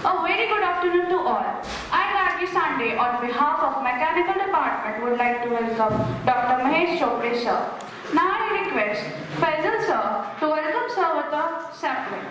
A very good afternoon to all. I, Gargi Sande, on behalf of Mechanical Department, would like to welcome Dr. Mahesh Chopre, sir. Now I request Faisal, sir, to welcome sir with a sapling.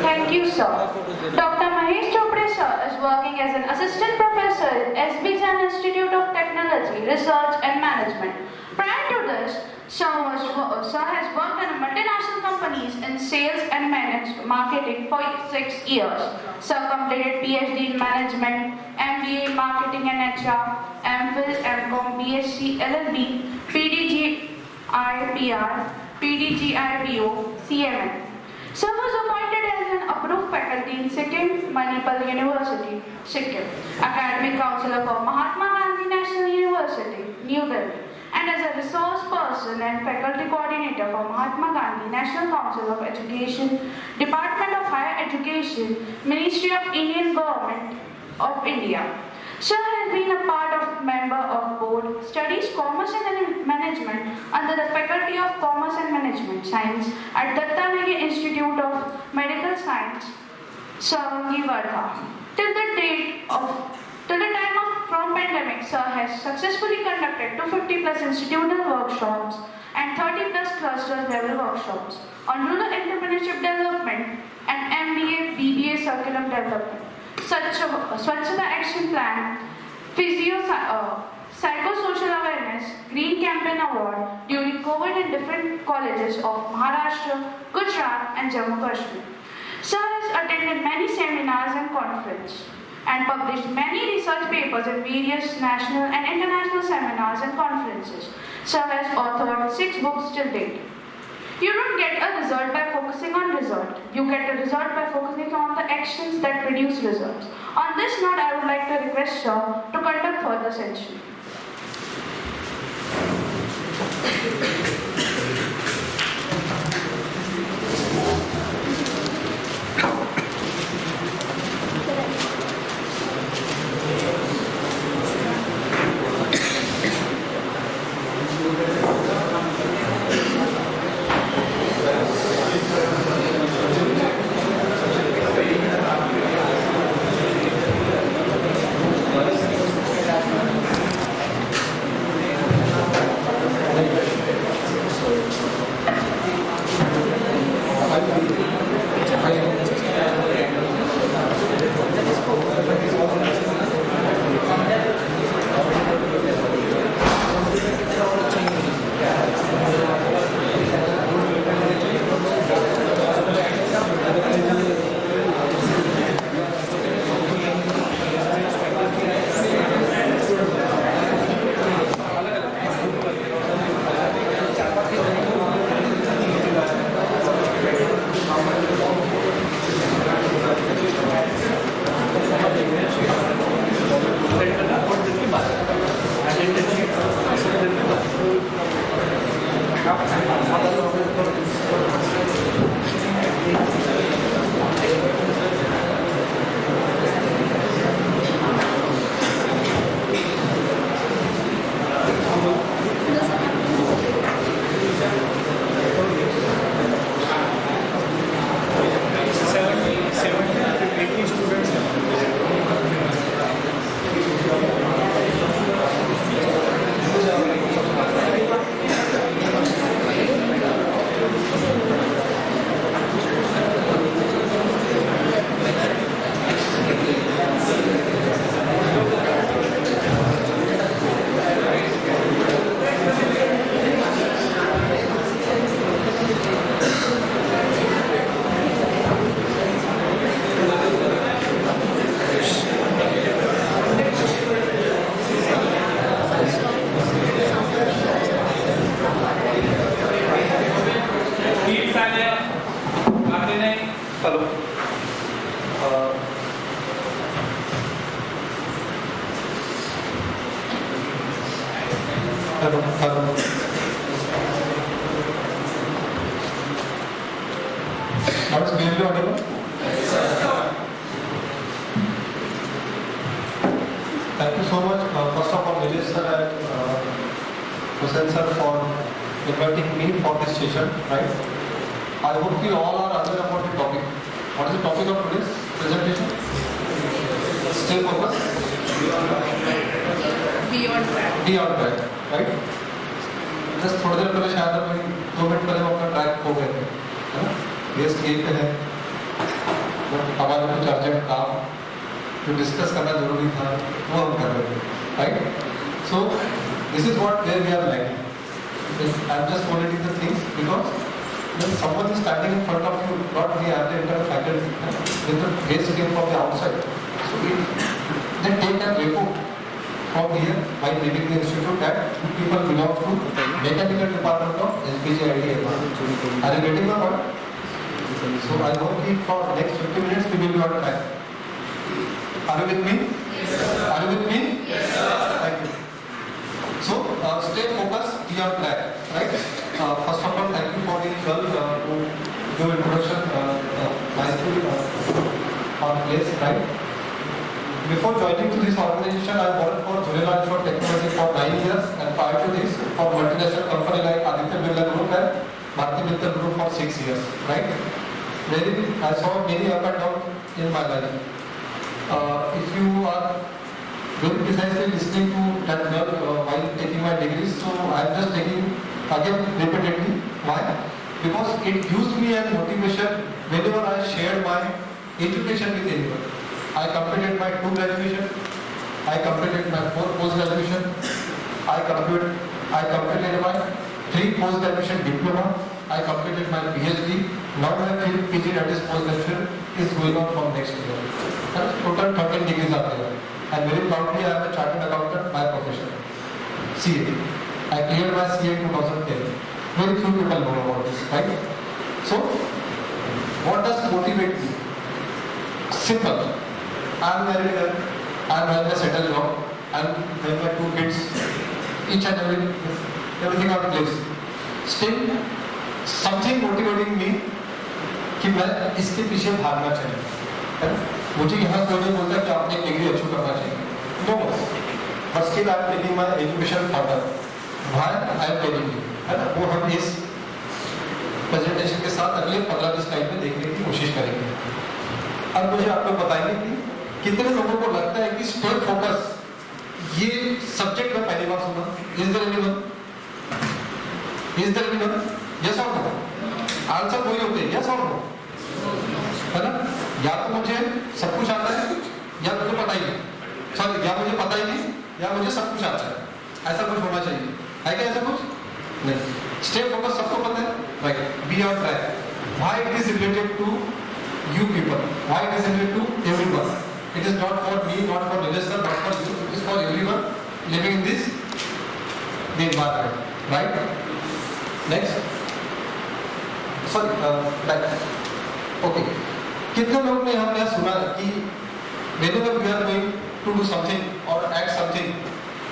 Thank you, sir. Dr. Mahesh Chopre, sir, is working as an assistant professor at SB Jain Institute of Technology, Research and Management. Prior to this, sir has worked in multinational companies in sales and managed marketing for 6 years. Sir completed PhD in Management, MBA in Marketing and HR, MPhil, MCom, BSc, LLB, PDGIPR, PDGIPO, CMN. Sir was appointed as an approved faculty in Sikkim Manipal University, Sikkim, Academic Counselor for Mahatma Gandhi National University, New Delhi, and as a resource person and faculty coordinator for Mahatma Gandhi National Council of Education, Department of Higher Education, Ministry of Indian Government of India. Sir has been a part of member of board, studies Commerce and Management under the Faculty of Commerce and Management Science at Datta Institute of Medical Science, Savangi, Wardha. Till the time of pandemic, sir has successfully conducted 250 plus institutional workshops and 30 plus cluster level workshops on rural entrepreneurship development and MBA, BBA circular development. Swachhata Action Plan, Psychosocial Awareness, Green Campaign Award during COVID in different colleges of Maharashtra, Gujarat and Jammu Kashmir. Sir has attended many seminars and conferences and published many research papers in various national and international seminars and conferences. Sir has authored 6 books till date. You don't get a result by focusing on result. You get a result by focusing on the actions that produce results. On this note, I would like to request sir to conduct further session. Hello. Hello. Thank you so much. First of all, Nilesh sir and Hussain sir for inviting me for this session. Right. I hope you all are aware about the topic. What is the topic of today's presentation? Stay focused. Beyond that. Beyond track. Right. Just थोड़ी देर पहले शायद हम 2 minute पहले हम अपना track खो गए थे, है ना? बेस्ट गेम पे है, हमारे कुछ अर्जेंट काम जो डिस्कस करना जरूरी था वो हम कर रहे थे, right? So this is what where we are lacking. I am just pointing the things because when someone is standing in front of you, not we have the entire faculty, with the base came from the outside. So they take a report from here by leaving the institute that people belong to mechanical department of SPGID. Are you getting my point? So I hope that for next 50 minutes we will be on time. Are you with me? Yes, sir. Are you with me? Yes, sir. Thank you. So stay focused, be on track, right? First of all, thank you for the girl to do introduction nicely on place, right? Before joining to this organization, I worked for Jhuleland Shore Technology for 9 years, and prior to this, for multinational company like Aditya Birla Group and Bharti Mittal Group for 6 years, right? I saw many up and down in my life. If you are very precisely listening to that girl while taking my degrees, so I am just taking again repeatedly. Why? Because it gives me a motivation whenever I share my education with anyone. I completed my 2 graduation, I completed my 4 post-graduation, I completed my 3 post-graduation diploma, I completed my PhD, now my 5th PG, that is post-graduation, is going on from next year. Total 13 degrees are there. And very proudly I am a chartered accountant by profession. CA. I cleared my CA in 2010. Very few people know about this, right? So, what does motivate me? Simple. I am married, I am having a settled job, and then my 2 kids, each and everything on place. Still, something motivating me कि मैं इसके पीछे भागना चाहिए, है ना? मुझे यहाँ कोई नहीं बोलता कि आपने डिग्री अचीव करना चाहिए, no, but still I am taking my education further. Why I am telling you, है ना? वो हम इस प्रेजेंटेशन के साथ अगले 15-20 स्लाइड में देखने की कोशिश करेंगे. अब मुझे आपको बताएंगे कि कितने लोगों को लगता है कि स्टे फोकस ये सब्जेक्ट में पहली बार सुना. Is there anyone? यस और नो? आंसर वही होते हैं, यस और नो, है ना? या तो मुझे सब कुछ आता है या मुझे पता ही नहीं, सॉरी, या मुझे पता ही नहीं या मुझे सब कुछ आता है. ऐसा कुछ होना चाहिए, है क्या ऐसा कुछ? नहीं. स्टे फोकस सबको पता है, right? Be on track. Why it is related to you people? Why it is related to everyone? It is not for me, not for Nilesh sir, not for you. It is for everyone living in this the environment, right? Next. Sorry, back. Okay. कितने लोग ने हमने सुना कि whenever we are going to do something or act something,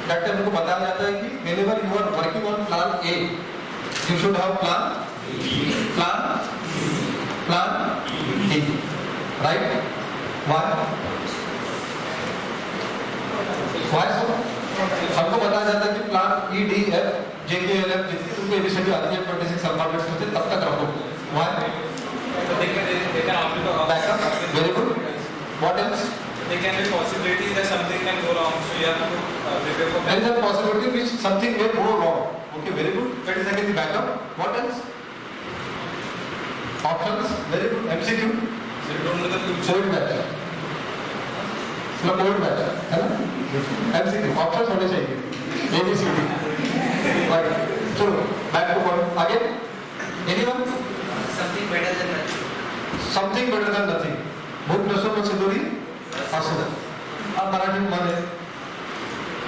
that time उनको बताया जाता है कि whenever you are working on plan A, you should have plan D, right? Why so? हमको बताया जाता है कि plan E, D, F, J, K, L, M जितनी तुमको एबीसीडी आती है 26 अल्फाबेट्स में से तब तक रखो. Why? Backup. Very good. What else? There can be possibilities that something can go wrong, so you have to prepare for that. There is a possibility which something may go wrong. Okay, very good. That is again the backup. What else? Options. Very good. MCQ. So you don't know the future. Covid batch, मतलब Covid batch, है ना? MCQ. Options होने चाहिए. ABCD. Right. चलो, back to point. Again. Anyone? Something better than nothing. Something better than nothing. भूत नशों में सिंदूरी आंसू. अब मराठी में माने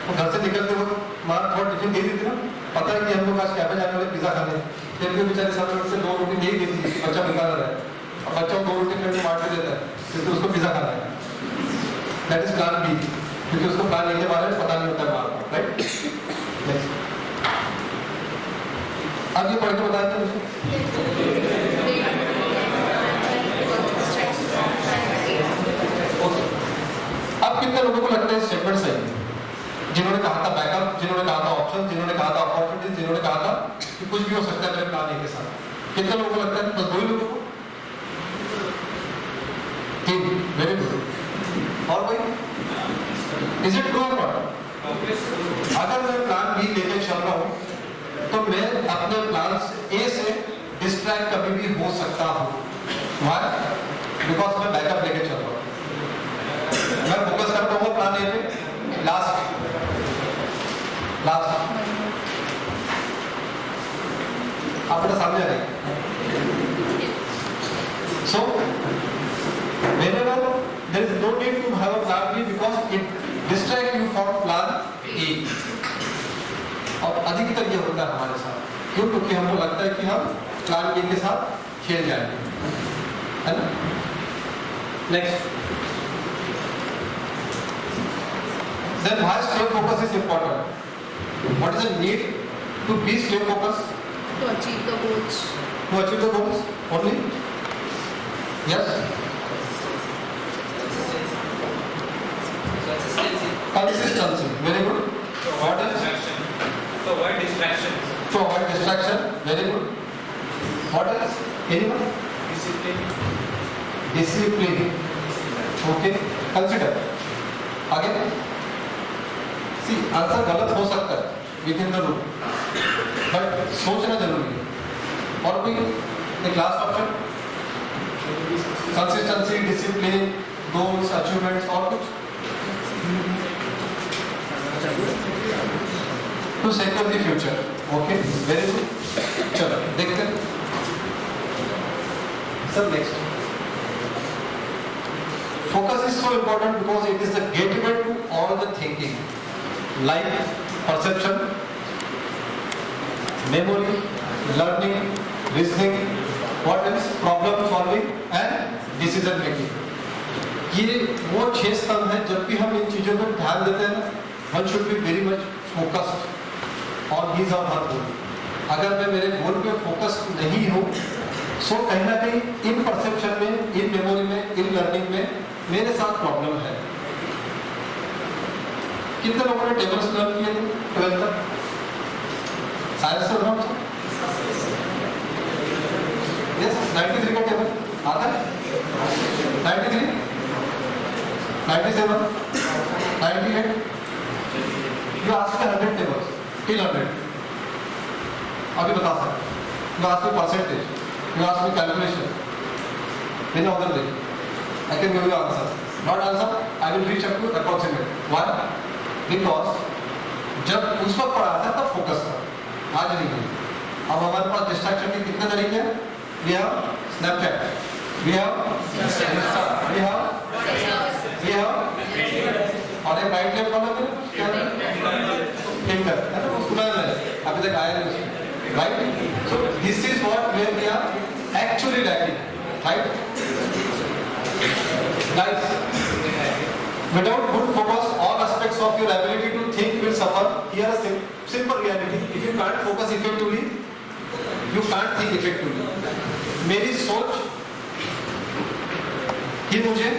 वो घर से निकलते वक्त माँ थोड़ा टिफिन दे देती ना, पता है कि हम लोग आज कैफे जाने वाले पिज्जा खाने, फिर भी बेचारे सब लोग से 2 रोटी नहीं देती, बच्चा बेकार रहा है, अब बच्चा 2 रोटी करके मार के देता है, फिर उसको पिज्जा खाना है. दैट इज प्लान बी, क्योंकि उसको प्लान ए के बारे में पता नहीं होता है बार बार, राइट? नेक्स्ट. अब ये पढ़ के बताते हैं. कहा था बैकअप, जिन्होंने कहा था ऑप्शन, जिन्होंने कहा था अपॉर्चुनिटी, जिन्होंने कहा था कि कुछ भी हो सकता है मेरे प्लान ए के साथ। कितने लोगों को लगता है? बस 2 ही लोगों को? 3, वेरी गुड। और कोई? इज इट ट्रू और नॉट? अगर मैं प्लान बी लेके चल रहा हूँ तो मैं अपने प्लान ए से डिस्ट्रैक्ट कभी भी हो सकता हूँ। Why? बिकॉज मैं बैकअप लेके चल रहा हूँ। मैं फोकस करता हूँ प्लान ए पे, लास्ट आप बेटा समझ रहे? सो whenever there is no need to have a plan B because it distract you from plan A। और अधिकतर ये होता है हमारे साथ, क्यों? क्योंकि हमको लगता है कि हम प्लान ए के साथ खेल जाएंगे, है ना? Next, then why stay focus is important? What is the need to be stay focused? To achieve the goals. To achieve the goals only? Yes. Consistency. Very good. To avoid distraction. To avoid distraction. To avoid distraction. Very good. What else? Anyone? Discipline. Discipline. Okay. Consider. Again. See, answer गलत हो सकता है within the room, but सोचना जरूरी है। और कोई एक last option? Consistency, discipline, goals, achievements, और कुछ? To secure the future. Okay, very good. चलो देखते हैं sir next. Focus is so important because it is the gateway to all the thinking, like perception, memory, learning, reasoning, what else? Problem solving and decision making. ये वो 6 स्तंभ है। जब भी हम इन चीजों पर ध्यान देते हैं ना, one should be very much focused on his or her goal। अगर मैं मेरे गोल पे फोकस नहीं हूँ, सो कहीं ना कहीं इन परसेप्शन में, इन मेमोरी में, इन लर्निंग में मेरे साथ प्रॉब्लम है। कितने लोगों ने टेबल्स लर्न किए थे 12th तक? साइंस से लर्न? यस, 93 का टेबल आता है? 93, 97, 98। You ask me 100 tables, till 100। अभी बता सकते। You ask me percentage, you ask me calculation, in other way I can give you answer. Not answer, I will reach up to approximate. Why? Because जब उस वक्त पढ़ा था तब focus था, आज नहीं है। अब हमारे पास डिस्ट्रैक्शन के कितने तरीके हैं? We have Snapchat, we have Insta, we have और एक राइट लेफ्ट वाला क्या है? Tinder, है ना? वो सुना है, अभी तक आया नहीं उसमें, right? So this is what where we are actually lacking, right? Guys, without good focus, all aspects of your ability to think will suffer. Here a simple reality: if you can't focus effectively, you can't think effectively. मेरी सोच ही मुझे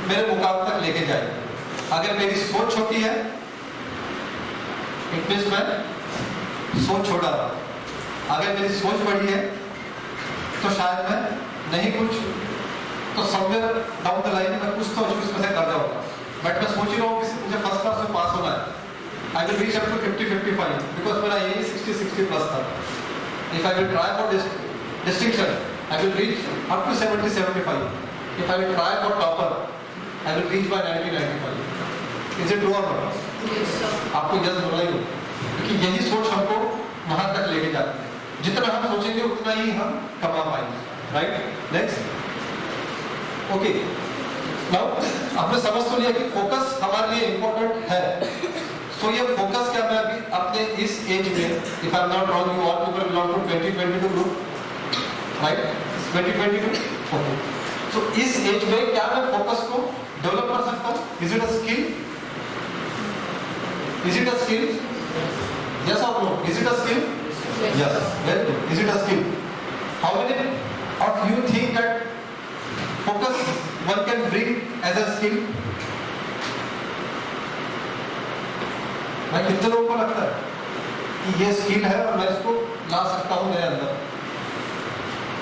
मेरे मुकाम तक लेके जाएगी। अगर मेरी सोच छोटी है, इट मीन्स मैं सोच छोटा रहा। अगर मेरी सोच बड़ी है, तो शायद मैं नहीं कुछ, तो समवेयर डाउन द लाइन में कुछ तो अचीव इसमें से कर जाऊंगा। बट मैं सोच ही रहा हूँ कि मुझे फर्स्ट क्लास में पास होना है। I will reach up to 50-55 because मेरा एम 60 प्लस था। If I will try for distinction, I will reach up to 70-75। If I will try for topper, I will reach by 90-95। Is it true और not? आपको yes बोलना ही हो, क्योंकि यही सोच हमको वहां तक लेके जाती है। जितना हम सोचेंगे उतना ही हम कमा पाएंगे, राइट? नेक्स्ट, ओके, नाउ आपने समझ तो लिया कि फोकस हमारे लिए इंपॉर्टेंट है। सो ये फोकस क्या मैं अभी अपने इस एज में, if I am not wrong, you all people belong to 2022 group, right? 2022, okay. So इस एज में क्या मैं फोकस को डेवलप कर सकता हूँ? Is it a skill? Is it a skill? Yes और no? Is it a skill? Yes, very good. Is it a skill? How many of you think that focus one can bring as a skill? भाई कितने लोगों को लगता है कि ये skill है और मैं इसको ला सकता हूँ मेरे अंदर?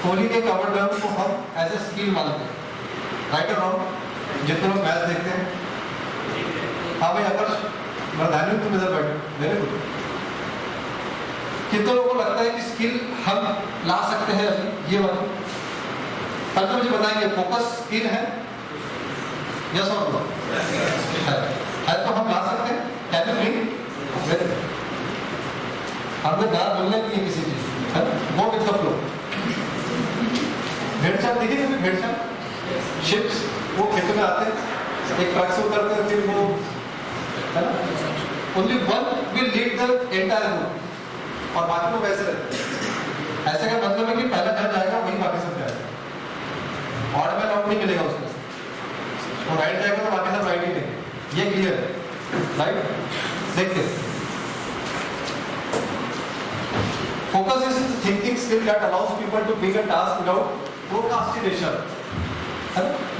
कोहली के कवर ड्राइव को हम एज ए स्किल मानते हैं, राइट और रॉन्ग? जितने लोग मैच देखते हैं, हाँ भाई आकर्ष मर्दानी तुम इधर बैठो, वेरी गुड। कितने लोगों को लगता है कि स्किल हम ला सकते हैं अभी ये वाली? पहले तो मुझे बताएंगे फोकस स्किल है, यस और नो? है तो हम ला सकते हैं, can you bring? Very good. हमने गार बोलने की किसी चीज वो विद द फ्लो। भेड़चाल देखिए कभी? भेड़चाल शिप्स वो खेतों में आते हैं, एक ट्रक से उतरते हैं, फिर वो है ना, only one will lead the entire route और बाकी लोग ऐसे रहते हैं। ऐसे का मतलब है कि पहला जन जाएगा वही बाकी सब जाएगा, ऑड मैन आउट नहीं मिलेगा उसमें से, वो राइट जाएगा तो बाकी सब राइट ही लेंगे, ये क्लियर है, राइट? देखते focus is thinking skill that allows people to big a task without procrastination.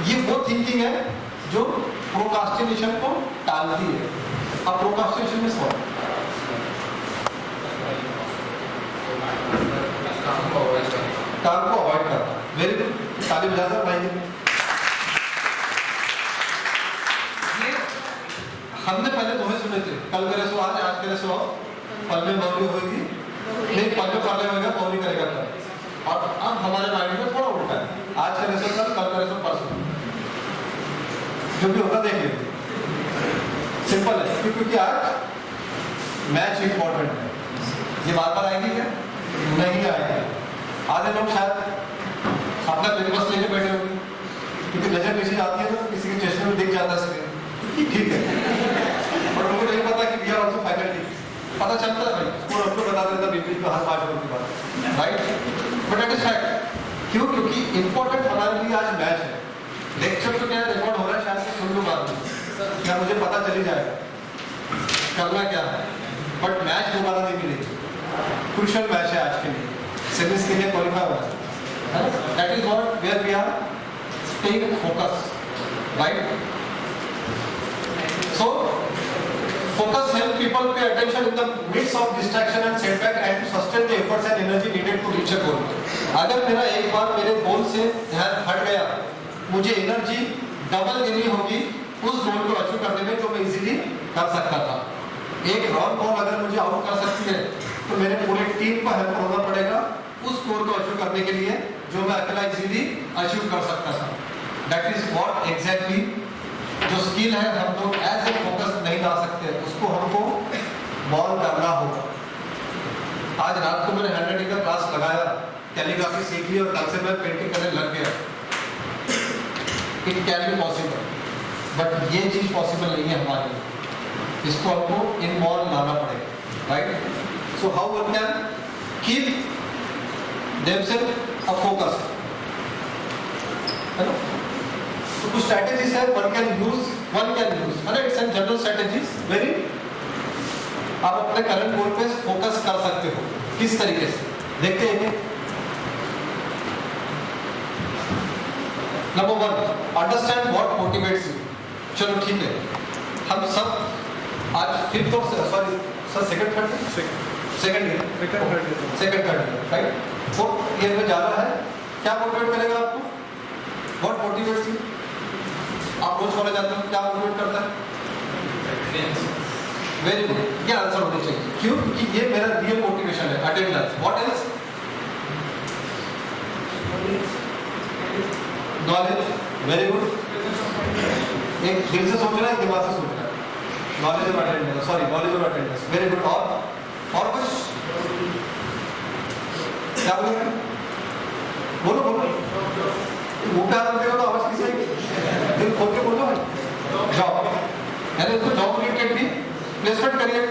ये वो थिंकिंग है जो प्रोक्रास्टिनेशन को टालती है। अब प्रोक्रास्टिनेशन में सॉल्व काम को अवॉइड करना, वेरी गुड, ताली बजा दो भाई। ये हमने पहले तुम्हें सुने थे, कल करे सो आज करे सो पल में बहुरी होगी, नहीं पल में पढ़ने होगा बहुरी करेगा कल। और अब हमारे माइंड में थोड़ा उल्टा है, आज करे सो कल करे सो परसों, जो भी होगा देख लेते। सिंपल है क्योंकि आज मैच इंपॉर्टेंट है। ये बात बार आएगी क्या? नहीं आएगी। आधे लोग शायद अपना ब्रेकफास्ट लेके बैठे होंगे, क्योंकि नजर नीचे आती है तो किसी के चश्मे में दिख जाता है, ठीक है, और लोगों को नहीं पता कि वी आर आल्सो फैकल्टी। पता चलता है भाई, स्कूल हमको बता देता बीपी को हर 5 मिनट के बाद, right? But it is fact. क्यों? क्योंकि इंपॉर्टेंट हमारे लिए आज मैच है। लेक्चर तो क्या रिकॉर्ड हो रहा है, शायद से सुन लो बाद में, क्या मुझे पता चली जाएगा करना क्या है, बट मैच दोबारा नहीं मिलेगी। क्रूशियल मैच है आज के लिए, सेमीज के लिए क्वालिफाई होना है। That is what where we are staying focus, right? So focus help people pay attention in the midst of distraction and setback and to sustain the efforts and energy needed to reach a goal. अगर मेरा एक बार मेरे गोल से ध्यान हट गया, मुझे energy double देनी होगी उस गोल को अचीव करने में जो मैं इजीली कर सकता था। एक रॉन्ग बॉल अगर मुझे आउट कर सकती है तो मेरे पूरे टीम को हेल्प होना पड़ेगा उस स्कोर को अचीव करने के लिए जो मैं अकेला इजीली अचीव कर सकता था। दैट इज व्हाट एग्जैक्टली जो स्किल है हम लोग एज ए फोकस नहीं ला सकते, उसको हमको बॉल करना होगा। आज रात को मैंने हैंडराइटिंग का क्लास लगाया, कैलीग्राफी सीख ली और कल से मैं पेंटिंग करने लग गया। It can be possible, but ये चीज पॉसिबल नहीं है हमारे लिए, इसको हमको इन बॉल लाना पड़ेगा, right? So how one can keep themselves a focus, है ना? तो कुछ स्ट्रैटेजीज है वन कैन यूज, है ना? It's an general strategies very, आप अपने करंट गोल पे फोकस कर सकते हो किस तरीके से, देखते हैं। Number 1, understand what motivates you. चलो ठीक है, हम सब आज फिफ्थ और sorry sir second third right, fourth year में जाना है। क्या मोटिवेट करेगा आपको? What motivates you? आप रोज कॉलेज जाते हो, क्या मोटिवेट करता है? वेरी गुड, ये आंसर होना चाहिए। क्यों? क्योंकि ये मेरा रियल मोटिवेशन है, attendance. What else? Knowledge, very good. एक दिल से सोच रहा है, दिमाग से सोच रहा है। नॉलेज और अटेंडेंस, सॉरी नॉलेज और अटेंडेंस, वेरी गुड। और कुछ क्या बोलेंगे? बोलो मुंह पे हाथ रखते हो तो आवाज किसी आएगी? दिल खोल के बोलो भाई। जॉब, यानी उसको जॉब ओरिएंटेड भी, प्लेसमेंट करियर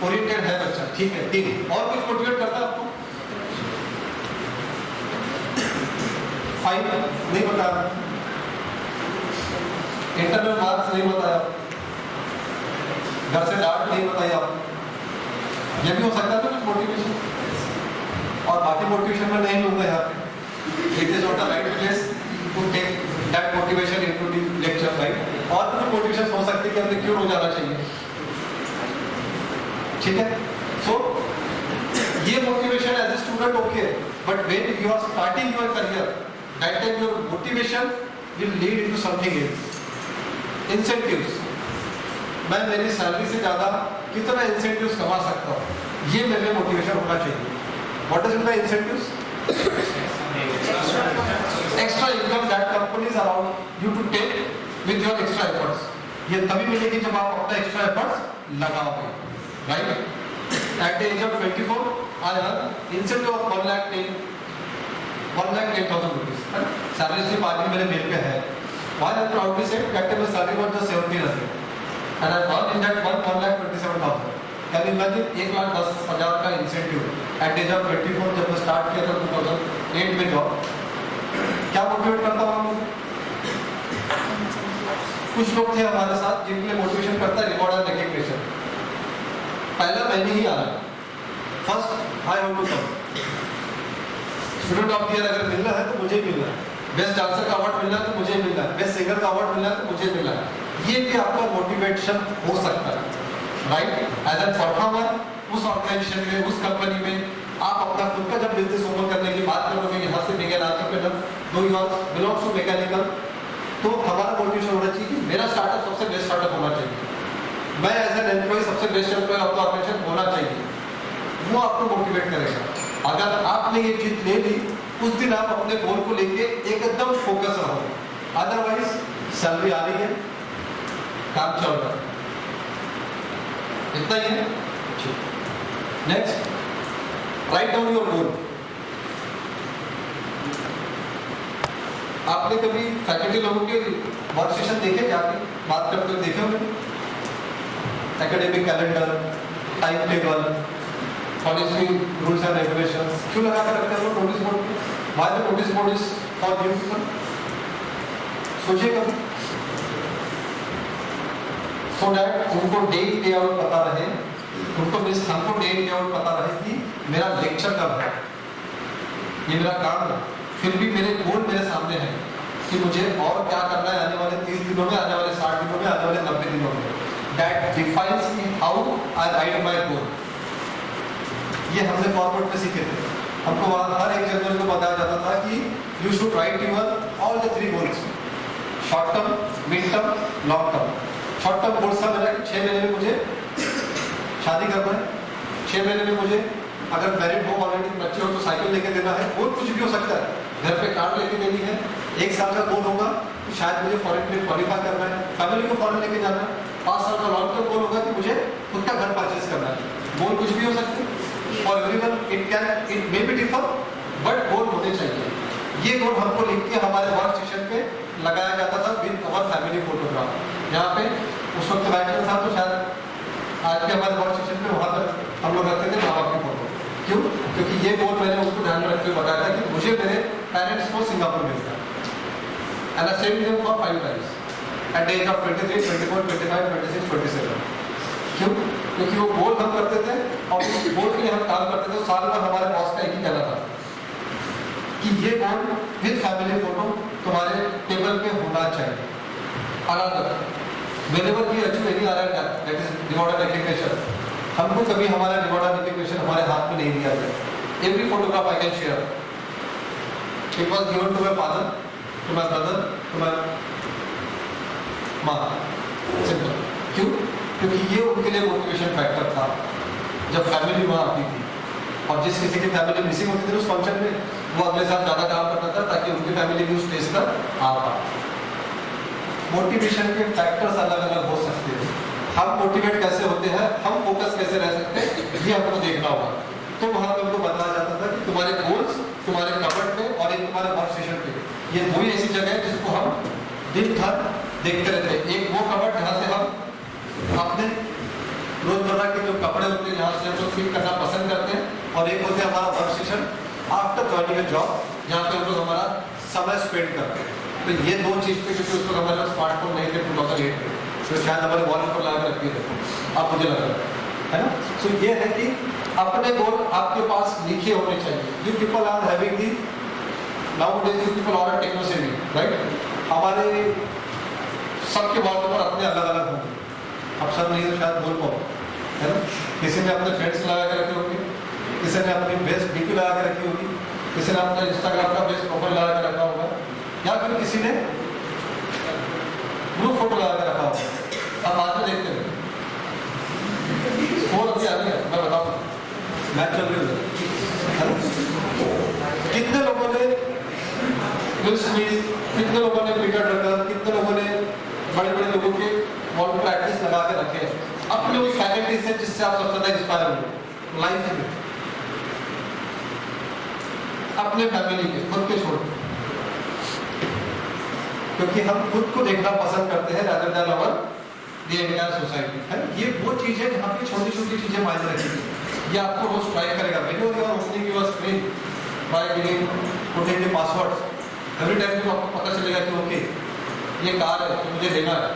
ओरिएंटेड है बच्चा, ठीक है। 3 और कुछ मोटिवेट करता है आपको? 5 नहीं बताया, इंटरनल मार्क्स नहीं बताया, घर से डांट नहीं बताई आप, ये भी हो सकता है तो मोटिवेशन। और बाकी मोटिवेशन में नहीं लूंगा यहाँ पे, it is not a right place to take that motivation into the lecture, right? और कुछ मोटिवेशन हो सकती है कि हमें क्यों हो जाना चाहिए। ठीक है? सो ये motivation as a student okay, but when you are starting your career, that time your motivation will lead into something else. Incentives, मैं मेरी सैलरी से ज्यादा कितना इंसेंटिव्स कमा सकता हूँ, ये मेरे लिए मोटिवेशन होना चाहिए. What is my incentives? Extra income that companies allow you to take with your extra efforts. ये तभी मिलेगी जब आप अपना एक्स्ट्रा एफर्ट्स लगाओगे, right? At the age of 24, I earn incentive of 1,10,000 rupees. Salary slip आज भी मेरे मेल पे है. Why I proudly say that my salary was just 17,000, and I earned in that 1,27,000. Can you imagine 1,10,000 का incentive at the age of 24 जब मैं start किया था 2008 में जॉब. क्या मोटिवेट करता हूँ? कुछ लोग थे हमारे साथ जिनके लिए मोटिवेशन करता है रिवॉर्ड एंड रिकग्निशन. पहला मैंने ही आना, first I have to come. Student of the year अगर मिलना है तो मुझे मिलना है, बेस्ट डांसर का अवार्ड मिलना है तो मुझे मिलना है, बेस्ट सिंगर का अवार्ड मिलना है तो मुझे मिलना है. ये भी आपका मोटिवेशन हो सकता है, राइट? एज ए परफॉर्मर उस ऑर्गेनाइजेशन में, उस कंपनी में आप अपना खुद का जब बिजनेस ओपन करने की बात करोगे, यहाँ से मेगा एंटरप्रेन्योर, दो ईयर बिलोंग्स टू मैकेनिकल, तो हमारा मोटिवेशन होना चाहिए कि मेरा स्टार्टअप सबसे बेस्ट स्टार्टअप होना चाहिए, मैं एज एन एम्प्लॉय सबसे best employ of the organization होना चाहिए. वो आपको मोटिवेट करेगा. अगर आपने ये चीज ले ली, उस दिन आप अपने गोल को लेके एकदम फोकस रहोगे. अदरवाइज सैलरी आ रही है, काम चल रहा है, इतना ही है. Next, write down your goal. आपने कभी फैकल्टी लोगों के वर्क सेशन देखे, जाके बात करते हुए देखे होंगे? Academic calendar, time table, policy, rules and regulations क्यों लगा कर रखते हैं नोटिस बोर्ड पे? Why the notice board is for you people? सोचिए कभी, सो दैट उनको डे इन डे आउट पता रहे, उनको मिस हमको डे इन डे आउट पता रहे कि मेरा लेक्चर कब है, ये मेरा काम है. फिर भी मेरे गोल मेरे सामने है कि मुझे और क्या करना है आने वाले 30 दिनों में, आने वाले 60 दिनों में, आने वाले 90 दिनों में. That defines how I write my goal. ये हमने कॉर्पोरेट में सीखे थे. हमको वहाँ हर एक जनवरी को बताया जाता था कि you should write your all the 3 goals. Short term, mid term, long term. Short term goals था मेरा कि 6 महीने में मुझे शादी करना है, 6 महीने में मुझे अगर मैरिड हो, ऑलरेडी बच्चे हो तो साइकिल लेके देना है. गोल कुछ भी हो सकता है, घर पे कार लेके देनी है. 1 साल का गोल होगा तो शायद मुझे फॉरेन में क्वालिफाई करना है, फैमिली को फॉरेन लेके जाना है. 5 साल का लॉन्ग टर्म गोल होगा कि मुझे खुद का घर परचेज करना है. गोल कुछ भी हो सकते हैं, for everyone it may be differ, but गोल होने चाहिए. ये गोल हमको लिख के हमारे वर्क सेशन पे लगाया जाता था विद अवर फैमिली फोटोग्राफ. यहाँ पे उस वक्त बैठा था तो शायद आज के हमारे वर्क सेशन पे वहाँ पर हम लोग रखते थे माँ बाप की फोटो. क्यों? क्योंकि ये गोल मैंने उसको ध्यान में रखते हुए बताया था कि मुझे मेरे पेरेंट्स को सिंगापुर भेजना है. And I said them for 5 times at the age of 23, 24, 25, 26, 27. क्यों? क्योंकि वो गोल हम करते थे और उस गोल के लिए हम काम करते थे. साल भर हमारे बॉस का एक ही कहना था कि ये गोल विद फैमिली फोटो तुम्हारे टेबल पे होना चाहिए. Another, whenever we achieve any other gap, that is reward and recognition, हमको कभी हमारा रिवॉर्ड एंड रिकग्निशन हमारे हाथ में नहीं दिया गया. Every photograph I can share. It was given to my father, to my brother, to my माँ. सिंपल. क्यों? क्योंकि ये उनके लिए मोटिवेशन फैक्टर था जब फैमिली वहाँ आती थी. और जिस किसी की फैमिली मिसिंग होती थी उस फंक्शन में, वो अगले साल ज़्यादा काम करता था ताकि उनकी फैमिली भी उस स्टेज पर आ पाए. मोटिवेशन के फैक्टर्स अलग अलग हो सकते हैं. हम मोटिवेट कैसे होते हैं, हम फोकस कैसे रह सकते हैं, ये हमको देखना होगा. तो वहाँ पे हमको बताया जाता था कि तुम्हारे गोल्स तुम्हारे कबर्ड में और एक तुम्हारे वर्क सेशन पे, ये वही ऐसी जगह है जिसको हम दिन भर देखते रहते हैं. एक वो कबर्ड जहाँ से हम अपने रोजमर्रा के जो कपड़े होते हैं जहाँ से हम लोग फील करना पसंद करते हैं, और एक होते हैं हमारा work session after joining a job, जहाँ पे हम लोग हमारा समय स्पेंड करते हैं. तो ये दो चीज़ पे, क्योंकि उस वक्त हमारे पास स्मार्टफोन नहीं थे 2008 में, तो शायद हमारे वॉल पर लगा के रखी थे आप, मुझे लग रहा है ना. सो ये है कि अपने गोल आपके पास लिखे होने चाहिए. You people are having the nowadays, you people are techno savvy, right. हमारे सबके वॉल पर अपने अलग अलग होंगे. अब सब नहीं तो शायद बोल पाओ. है ना? किसी ने अपने फ्रेंड्स लगा के रखे होंगे, किसी ने अपनी बेस्ट डीपी लगा के रखी होगी, किसी ने अपना इंस्टाग्राम का बेस्ट प्रोफाइल लगा के रखा होगा, या फिर किसी ने ग्रुप फोटो लगा के रखा होगा। अब बाद में देखते हैं स्कोर अभी आ गया, मैं बताऊँ मैच चल रही है। कितने लोगों ने विल स्मिथ, कितने लोगों ने पीटर ड्रकर, कितने लोगों ने बड़े बड़े लोगों के वॉल पर एटलीस्ट लगा के रखे हैं अपने उस फैकल्टी से जिससे आप सबसे ज्यादा इंस्पायर हो लाइफ में, अपने फैमिली के, खुद के छोड़, क्योंकि हम खुद को देखना पसंद करते हैं rather than our the entire society, है। ये वो चीज है जहाँ पे छोटी छोटी चीजें मायने रखेगी। ये आपको रोज ट्राई करेगा। When you are opening your screen by putting the passwords, every time तो आपको पता चलेगा कि ओके ये कार है तो मुझे लेना है।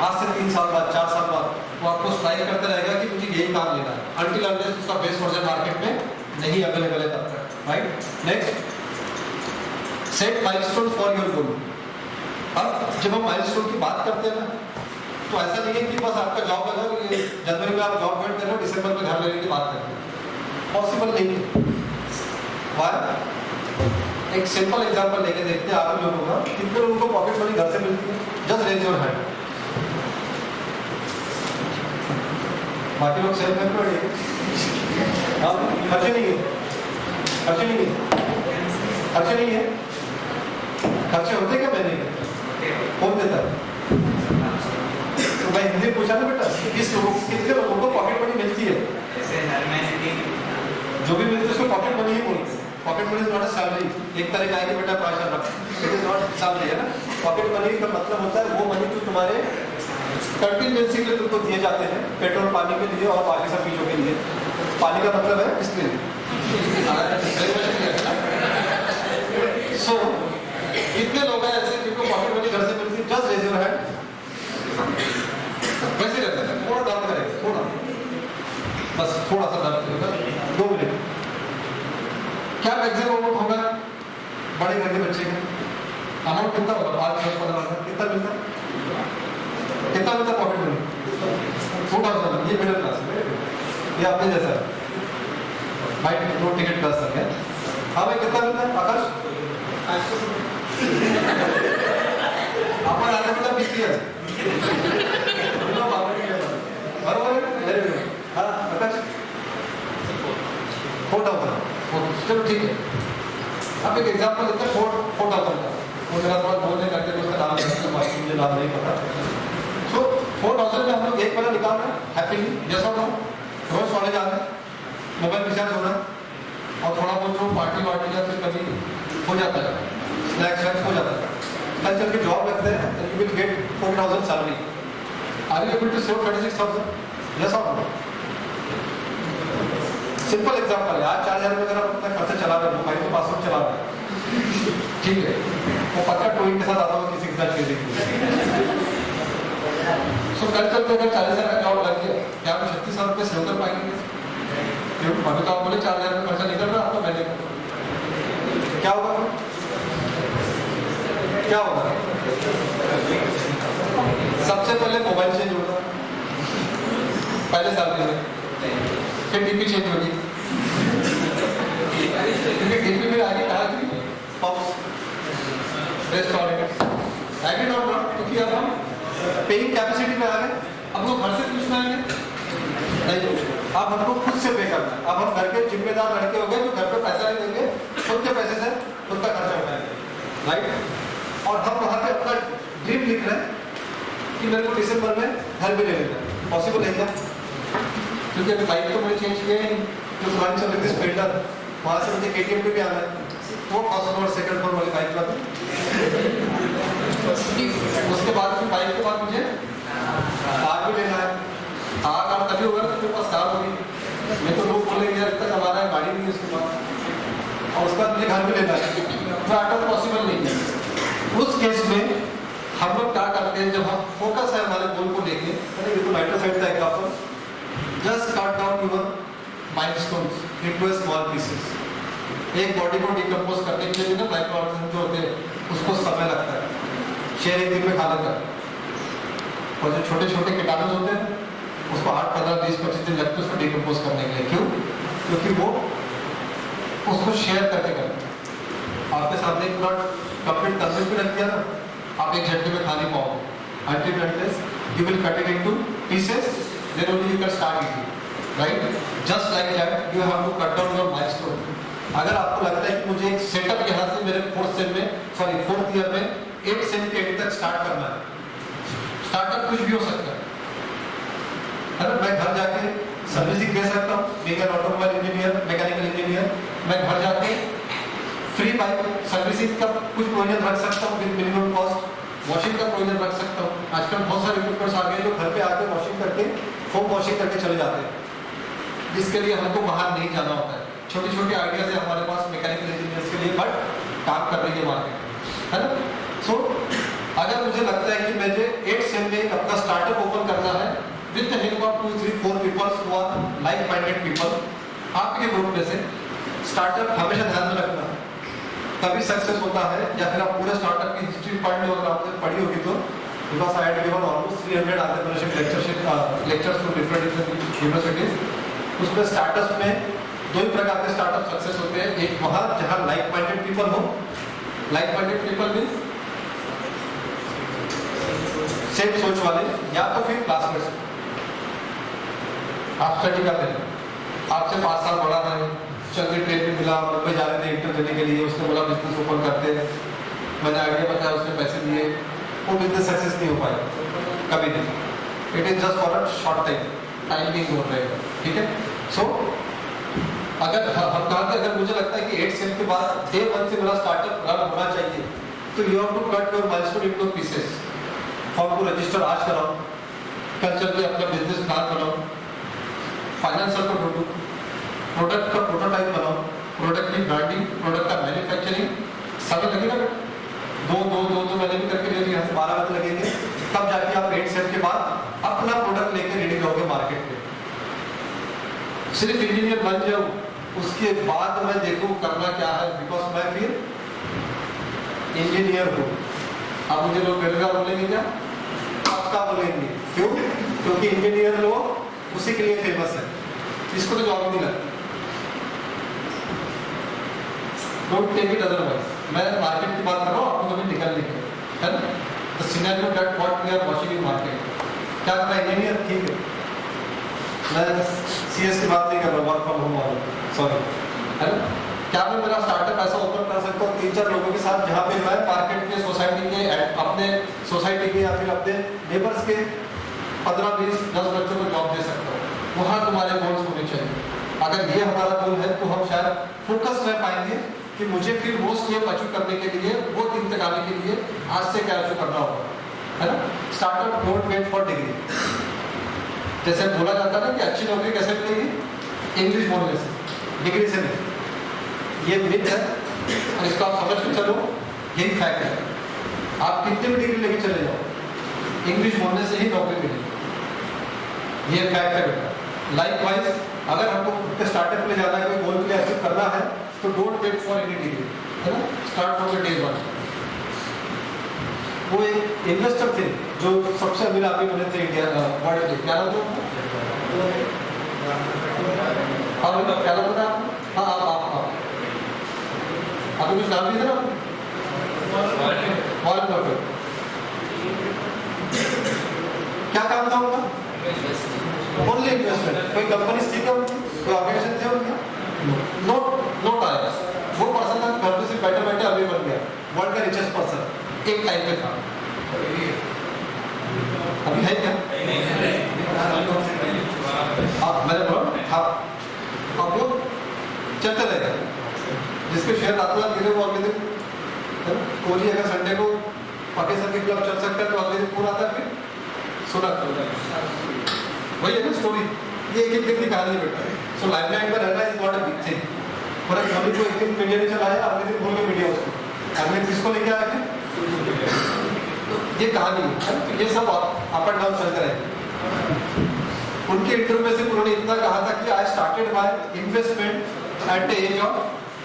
आज से 3 साल बाद, 4 साल बाद वो आपको स्ट्राइक करता रहेगा कि मुझे यही कार लेना है, until unless उसका बेस्ट वर्जन मार्केट में नहीं अवेलेबल है तब तक, right. Next, set milestone for your goal. अब जब हम माइलस्टोन की बात करते हैं ना, तो ऐसा नहीं है कि बस आपका जॉब लगा, जनवरी में आप जॉब ज्वाइन कर रहे हो, दिसंबर में घर लेने की बात कर रहे हो, पॉसिबल नहीं है। एक सिंपल एग्जांपल लेके देखते हैं आप लोगों का, कितने लोगों को पॉकेट मनी घर से मिलती है? Just raise your hand. बाकी लोग सेल्फ एम्प्लॉयड है, खर्चे नहीं है, खर्चे नहीं है, खर्चे नहीं है, खर्चे होते क्या महीने के? कौन देता है? तो मैं हिंदी पूछा ना बेटा, कितने लोगों को पॉकेट मनी मिलती है? जो भी मिलती है उसको पॉकेट मनी ही बोलते हैं। Pocket money is not a salary. एक तरीका है कि बेटा 5,000 रख, इट इज नॉट सैलरी, है ना। पॉकेट मनी का मतलब होता है वो मनी जो तुम्हारे कंटिजेंसी के लिए तुमको दिए जाते हैं, पेट्रोल पानी के लिए और बाकी सब चीजों के लिए। पानी का मतलब है इसलिए। सो कितने लोग हैं ऐसे जिनको पॉकेट मनी घर से मिलती है? Just raise your hand. वैसे रहता है, थोड़ा दर्द करेगा, थोड़ा, बस थोड़ा सा दर्द करेगा, 2 मिनट। क्या मैक्सिमम अमाउंट होगा बड़े घर के बच्चे का? अमाउंट कितना होगा? 5,000-15,000 कितना मिलता है? कितना मिलता है पॉकेट मनी? 2,000। ये मिडिल क्लास है, ये आपने जैसा भाई दो टिकट क्लास तक है। हाँ भाई कितना मिलता है आकाश? आपका आधा मिलता 20,000 बराबर है। हाँ आकाश 4,000। चलो ठीक है, अब एक एग्जाम्पल देते हैं 4,000 का। वो मेरा थोड़ा बोलने करके उसका नाम मुझे नाम नहीं पता। सो 4,000 में हम लोग एक महीना निकाल रहे हैं हैप्पीली, जैसा हो रोज कॉलेज आना है, मोबाइल रिचार्ज होना और थोड़ा बहुत जो पार्टी वार्टी या फिर कभी हो जाता है, स्नैक्स वैक्स हो जाता है। कल चल के जॉब लगते हैं, you will get 4,000 salary. Are you able to save 36,000? Yes और नो? सिंपल एग्जांपल है। आज 4,000 में अगर आप अपना खर्चा चला रहे हो, मोबाइल के पासवर्ड चला रहे हो, ठीक है, वो पक्का टोइंग के साथ आता होगा किसी के साथ खेलने के लिए। सो कल चल के अगर 40,000 का जॉब लग गया, क्या आप 36,000 रुपये सेव कर पाएंगे? क्योंकि अभी तो आप बोले 4,000 का खर्चा निकल रहा है आपका महीने का, क्या होगा? क्या होगा? सबसे पहले मोबाइल चेंज होगा पहले सैलरी में, फिर डीपी चेंज होगी, क्योंकि डीपी में आगे कहा कि पब्स, रेस्टोरेंट, एग्रीड और नॉट, क्योंकि अब हम पेइंग कैपेसिटी में आ गए। अब लोग घर से पूछना है नहीं, अब हमको खुद से पे करना है। अब हम घर के जिम्मेदार लड़के हो गए जो घर पे पैसा नहीं देंगे, खुद के पैसे से खुद का खर्चा उठाएंगे, राइट। और हम वहाँ पे अपना ड्रीम लिख रहे हैं कि मेरे को दिसंबर में घर भी ले लेना है। पॉसिबल है क्या? क्योंकि अभी बाइक तो मैंने चेंज किया है, जो पुरानी चल रही थी स्प्लेंडर, वहाँ से मुझे KTM पे भी आना है, वो फर्स्ट फ्लोर सेकंड फ्लोर वाली बाइक पर। उसके बाद फिर बाइक के बाद मुझे कार भी लेना है। कार तभी होगा तो मेरे पास कार होगी, मैं तो लोग बोलेंगे यार इतना कमा रहा है, गाड़ी नहीं है उसके पास, और उसके बाद मुझे घर भी लेना है, तो आटा पॉसिबल नहीं है। उस केस में हम लोग क्या करते हैं, जब हम फोकस है हमारे गोल को लेके, बिल्कुल राइटर साइड का example, just cut down your milestones into small pieces. एक बॉडी को डिकम्पोज करने के लिए ना माइक्रो ऑर्गेनिज्म जो होते हैं उसको समय लगता है, शेयर एक दिन में खा लेता है, और जो छोटे छोटे कीटाणु होते हैं उसको 8, 15, 20, 25 दिन लगते उसको डिकम्पोज करने के लिए। क्यों? क्योंकि वो उसको शेयर करके करते हैं। आपके सामने पूरा कंप्लीट कंसेप्ट भी रख दिया ना, आप एक झटके में खा नहीं पाओगे। Until unless you will cut it into pieces, then only you can start eating, right? Just like that, you have to cut down your milestone. अगर आपको लगता है कि मुझे एक सेटअप यहाँ से मेरे फोर्थ ईयर में 8 सेम के एंड तक स्टार्ट करना है, स्टार्टअप कुछ भी हो सकता है ना? मैं घर जाके सर्विसिंग दे सकता हूँ, being an automobile engineer, mechanical engineer, मैं घर जाके फ्री बाइक सर्विसिंग का कुछ प्रोविजन रख सकता हूँ विद मिनिमम कॉस्ट, वॉशिंग का प्रोविजन रख सकता हूँ। आजकल बहुत सारे इक्विपमेंट्स आ गए जो घर पे आके वॉशिंग करके फोम वॉशिंग करके चले जाते हैं, जिसके लिए हमको बाहर नहीं जाना होता है। छोटी छोटी आइडियाज है हमारे पास मैकेनिकल इंजीनियर्स के लिए, बट काम कर रही है मार्केट, है ना? सो अगर मुझे लगता है कि मुझे 8 सेम में अपना स्टार्टअप ओपन करना है with the help of 2, 3, 4 peoples who are like minded people, आपके ग्रुप में से स्टार्टअप हमेशा ध्यान में रखना है, तभी सक्सेस होता है। या फिर आप पूरे स्टार्टअप की हिस्ट्री पढ़ लो, अगर आपने पढ़ी होगी तो, because I had given almost 300 entrepreneurship lectures to different universities. उसमें स्टार्टअप में 2 ही प्रकार के स्टार्टअप सक्सेस होते हैं। एक वहाँ जहाँ लाइक माइंडेड पीपल हो, like minded people means same सोच वाले, या तो फिर क्लासमेट्स। आप स्टडी कर रहे हैं, आपसे 5 साल बड़ा है, चंगी ट्रेन में मिला, मुंबई जा रहे थे इंटर देने के लिए, उसने बोला बिजनेस ओपन करते हैं, मैंने आइडिया बताया, उसने पैसे दिए, वो बिजनेस सक्सेस नहीं हो पाया कभी नहीं। It is just for a short time being हो रहेगा, ठीक है? सो अगर हम कहा कि अगर मुझे लगता है कि 8 सेम के बाद डे 1 से मेरा स्टार्टअप रन होना चाहिए, तो you have to cut your milestone into pieces. Form को रजिस्टर आज कराओ, कल चल के अपना बिजनेस प्लान बनाओ, फाइनेंशियल को ढूंढो, प्रोडक्ट का प्रोटोटाइप बनाओ, प्रोडक्ट की ब्रांडिंग, प्रोडक्ट का मैन्युफैक्चरिंग, समय लगेगा बेटा। 2 महीने भी करके लिए यहाँ से 12 महीने लगेंगे, तब जाके आप 8 सेम के बाद अपना प्रोडक्ट लेके रेडी रहोगे मार्केट में। सिर्फ इंजीनियर बन जाऊँ, उसके बाद मैं देखूँ करना क्या है, बिकॉज मैं फिर इंजीनियर हूँ। अब मुझे लोग बेलगा बोलेंगे क्या? पक्का बोलेंगे। क्यों? क्योंकि इंजीनियर लोग उसी के लिए फेमस है, इसको तो जॉब नहीं लगती। Don't take it otherwise. मैं मार्केट की बात कर रहा हूँ, आपको कभी निकलने की, है ना? The scenario that what we are watching in market. क्या करना इंजीनियर? ठीक है, मैं सीएस की बात नहीं कर रहा, वर्क फ्रॉम होम वाला, सॉरी, है ना? क्या मैं मेरा स्टार्टअप ऐसा ओपन कर सकता हूँ 3-4 लोगों के साथ, जहाँ पे मैं मार्केट के, सोसाइटी के, अपने सोसाइटी के या फिर अपने नेबर्स के 15, 20, 10 बच्चों को जॉब दे सकता हूँ? वहाँ तुम्हारे गोल्स होने चाहिए। अगर ये हमारा गोल है तो हम शायद फोकस रह पाएंगे कि मुझे फिर वो स्टेप अचीव करने के लिए, वो दिन तक आने के लिए आज से क्या अचीव करना होगा, है ना? Startup don't wait for degree. जैसे बोला जाता है ना कि अच्छी नौकरी कैसे मिलेगी? इंग्लिश बोलने से, डिग्री से नहीं। ये मिथ है और इसको आप समझ के चलो, यही फैक्ट है। आप कितनी भी डिग्री लेके चले जाओ, इंग्लिश बोलने से ही नौकरी मिलेगी, ये फैक्ट है बेटा। लाइकवाइज अगर हमको खुद के स्टार्टअप के लिए जाना है, कोई गोल के लिए अचीव करना है, तो don't wait for any degree, है ना? Start from the day 1। वो एक इन्वेस्टर थे जो सबसे अमीर आदमी बने थे इंडिया वर्ल्ड के, क्या नाम था? क्या नाम था? हाँ, आप आपने कुछ नाम दिया था ना? Warren Buffett. क्या काम था उनका? Only investment. कोई कंपनी थी क्या उनकी? कोई ऑर्गेनाइजेशन थे उनकी? नोट आया। वो पर्सन था घर पे सिर्फ बैठे बैठे अभी बन गया वर्ल्ड का रिचेस्ट पर्सन, एक टाइम पे था। अभी है क्या? मैंने बोला था। अब वो चलते रहेगा, जिसके शेयर रातों रात गिरे वो अगले दिन, कोहली अगर संडे को पाकिस्तान के खिलाफ चल सकता है तो अगले दिन पूरा आता है। फिर सुना वही है ना स्टोरी, ये एक दिन की कहानी बेटा। सो लाइमलाइट में रहना is not a big thing. पर धोनी को एक दिन मीडिया ने चलाया, अगले दिन भूल के मीडिया उसको, अगले किसको लेके आया फिर? ये कहानी है, तो ये सब अप एंड डाउन चलते रहेंगे। उनके इंटरव्यू में से उन्होंने इतना कहा था कि I started my investment at the age of,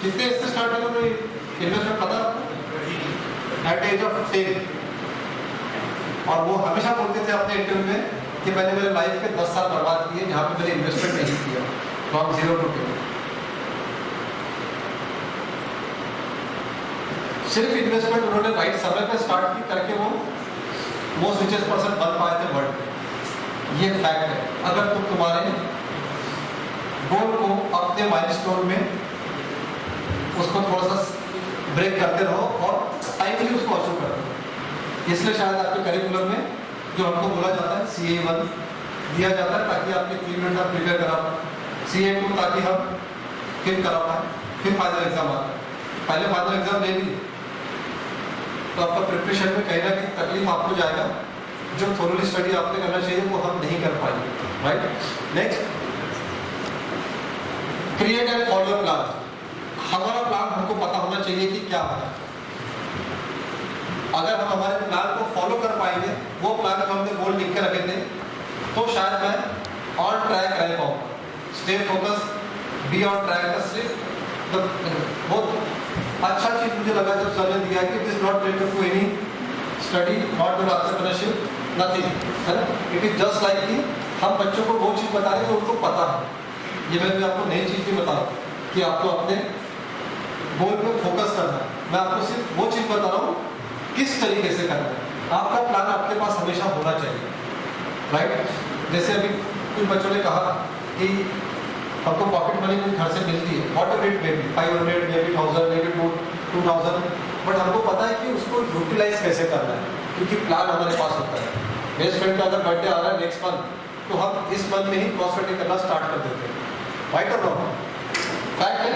कितने इससे स्टार्ट किया उन्होंने इन्वेस्टमेंट पता आपको? At the age of 10। और वो हमेशा बोलते थे अपने इंटरव्यू में कि मैंने मेरे लाइफ के 10 साल बर्बाद किए जहाँ पे मैंने इन्वेस्टमेंट नहीं किया, फ्रॉम 0 to 10। सिर्फ इन्वेस्टमेंट उन्होंने राइट समय पे स्टार्ट की करके वो मोस्ट रिचेस्ट पर्सन बन पाए थे वर्ल्ड में। ये फैक्ट है। अगर तुम तुम्हारे गोल को अपने माइलस्टोन में उसको थोड़ा सा ब्रेक करते रहो और टाइमली उसको अचीव करते रहो। इसलिए शायद आपके करिकुलम में जो हमको बोला जाता है CA1 दिया जाता है ताकि आपके 3 मिनट आप प्रिपेयर करा पाए, CA2 ताकि हम फिर करा पाए, फिर फाइनल एग्जाम आता है। पहले फाइनल एग्जाम ले ली तो आपका प्रिपरेशन में कहीं ना कहीं तकलीफ आपको जाएगा, जो थोरली स्टडी आपने करना चाहिए वो हम नहीं कर पाएंगे, right. Next, create and follow plan. हमारा प्लान हमको पता होना चाहिए कि क्या है। अगर हम हमारे प्लान को फॉलो कर पाएंगे, वो प्लान को हमने गोल लिख के रखे थे, तो शायद मैं ऑन ट्रैक रह पाऊंगा। Stay focus, B on track का सिर्फ बहुत अच्छा चीज मुझे लगा जब सर ने दिया कि it is not related to any study, not to entrepreneurship, nothing, है ना। इट इज जस्ट लाइक कि हम बच्चों को वो चीज बता रहे हैं जो उनको पता है। ये मैं भी आपको नई चीज भी बता रहा हूँ कि आपको अपने गोल पे फोकस करना है। मैं आपको सिर्फ वो चीज बता रहा हूँ किस तरीके से करना है। आपका प्लान आपके पास हमेशा होना चाहिए, राइट। जैसे अभी कुछ बच्चों ने कहा कि हमको पॉकेट मनी कुछ घर से मिलती है, what ever it may be, 500 may be 1000 may be 2000, but हमको पता है कि उसको यूटिलाइज कैसे करना है, क्योंकि प्लान हमारे पास होता है। बेस्ट फ्रेंड का अगर बर्थडे आ रहा है नेक्स्ट मंथ, तो हम इस मंथ में ही क्रॉस कटिंग करना स्टार्ट कर देते हैं, राइट और रॉन्ग? फैक्ट है,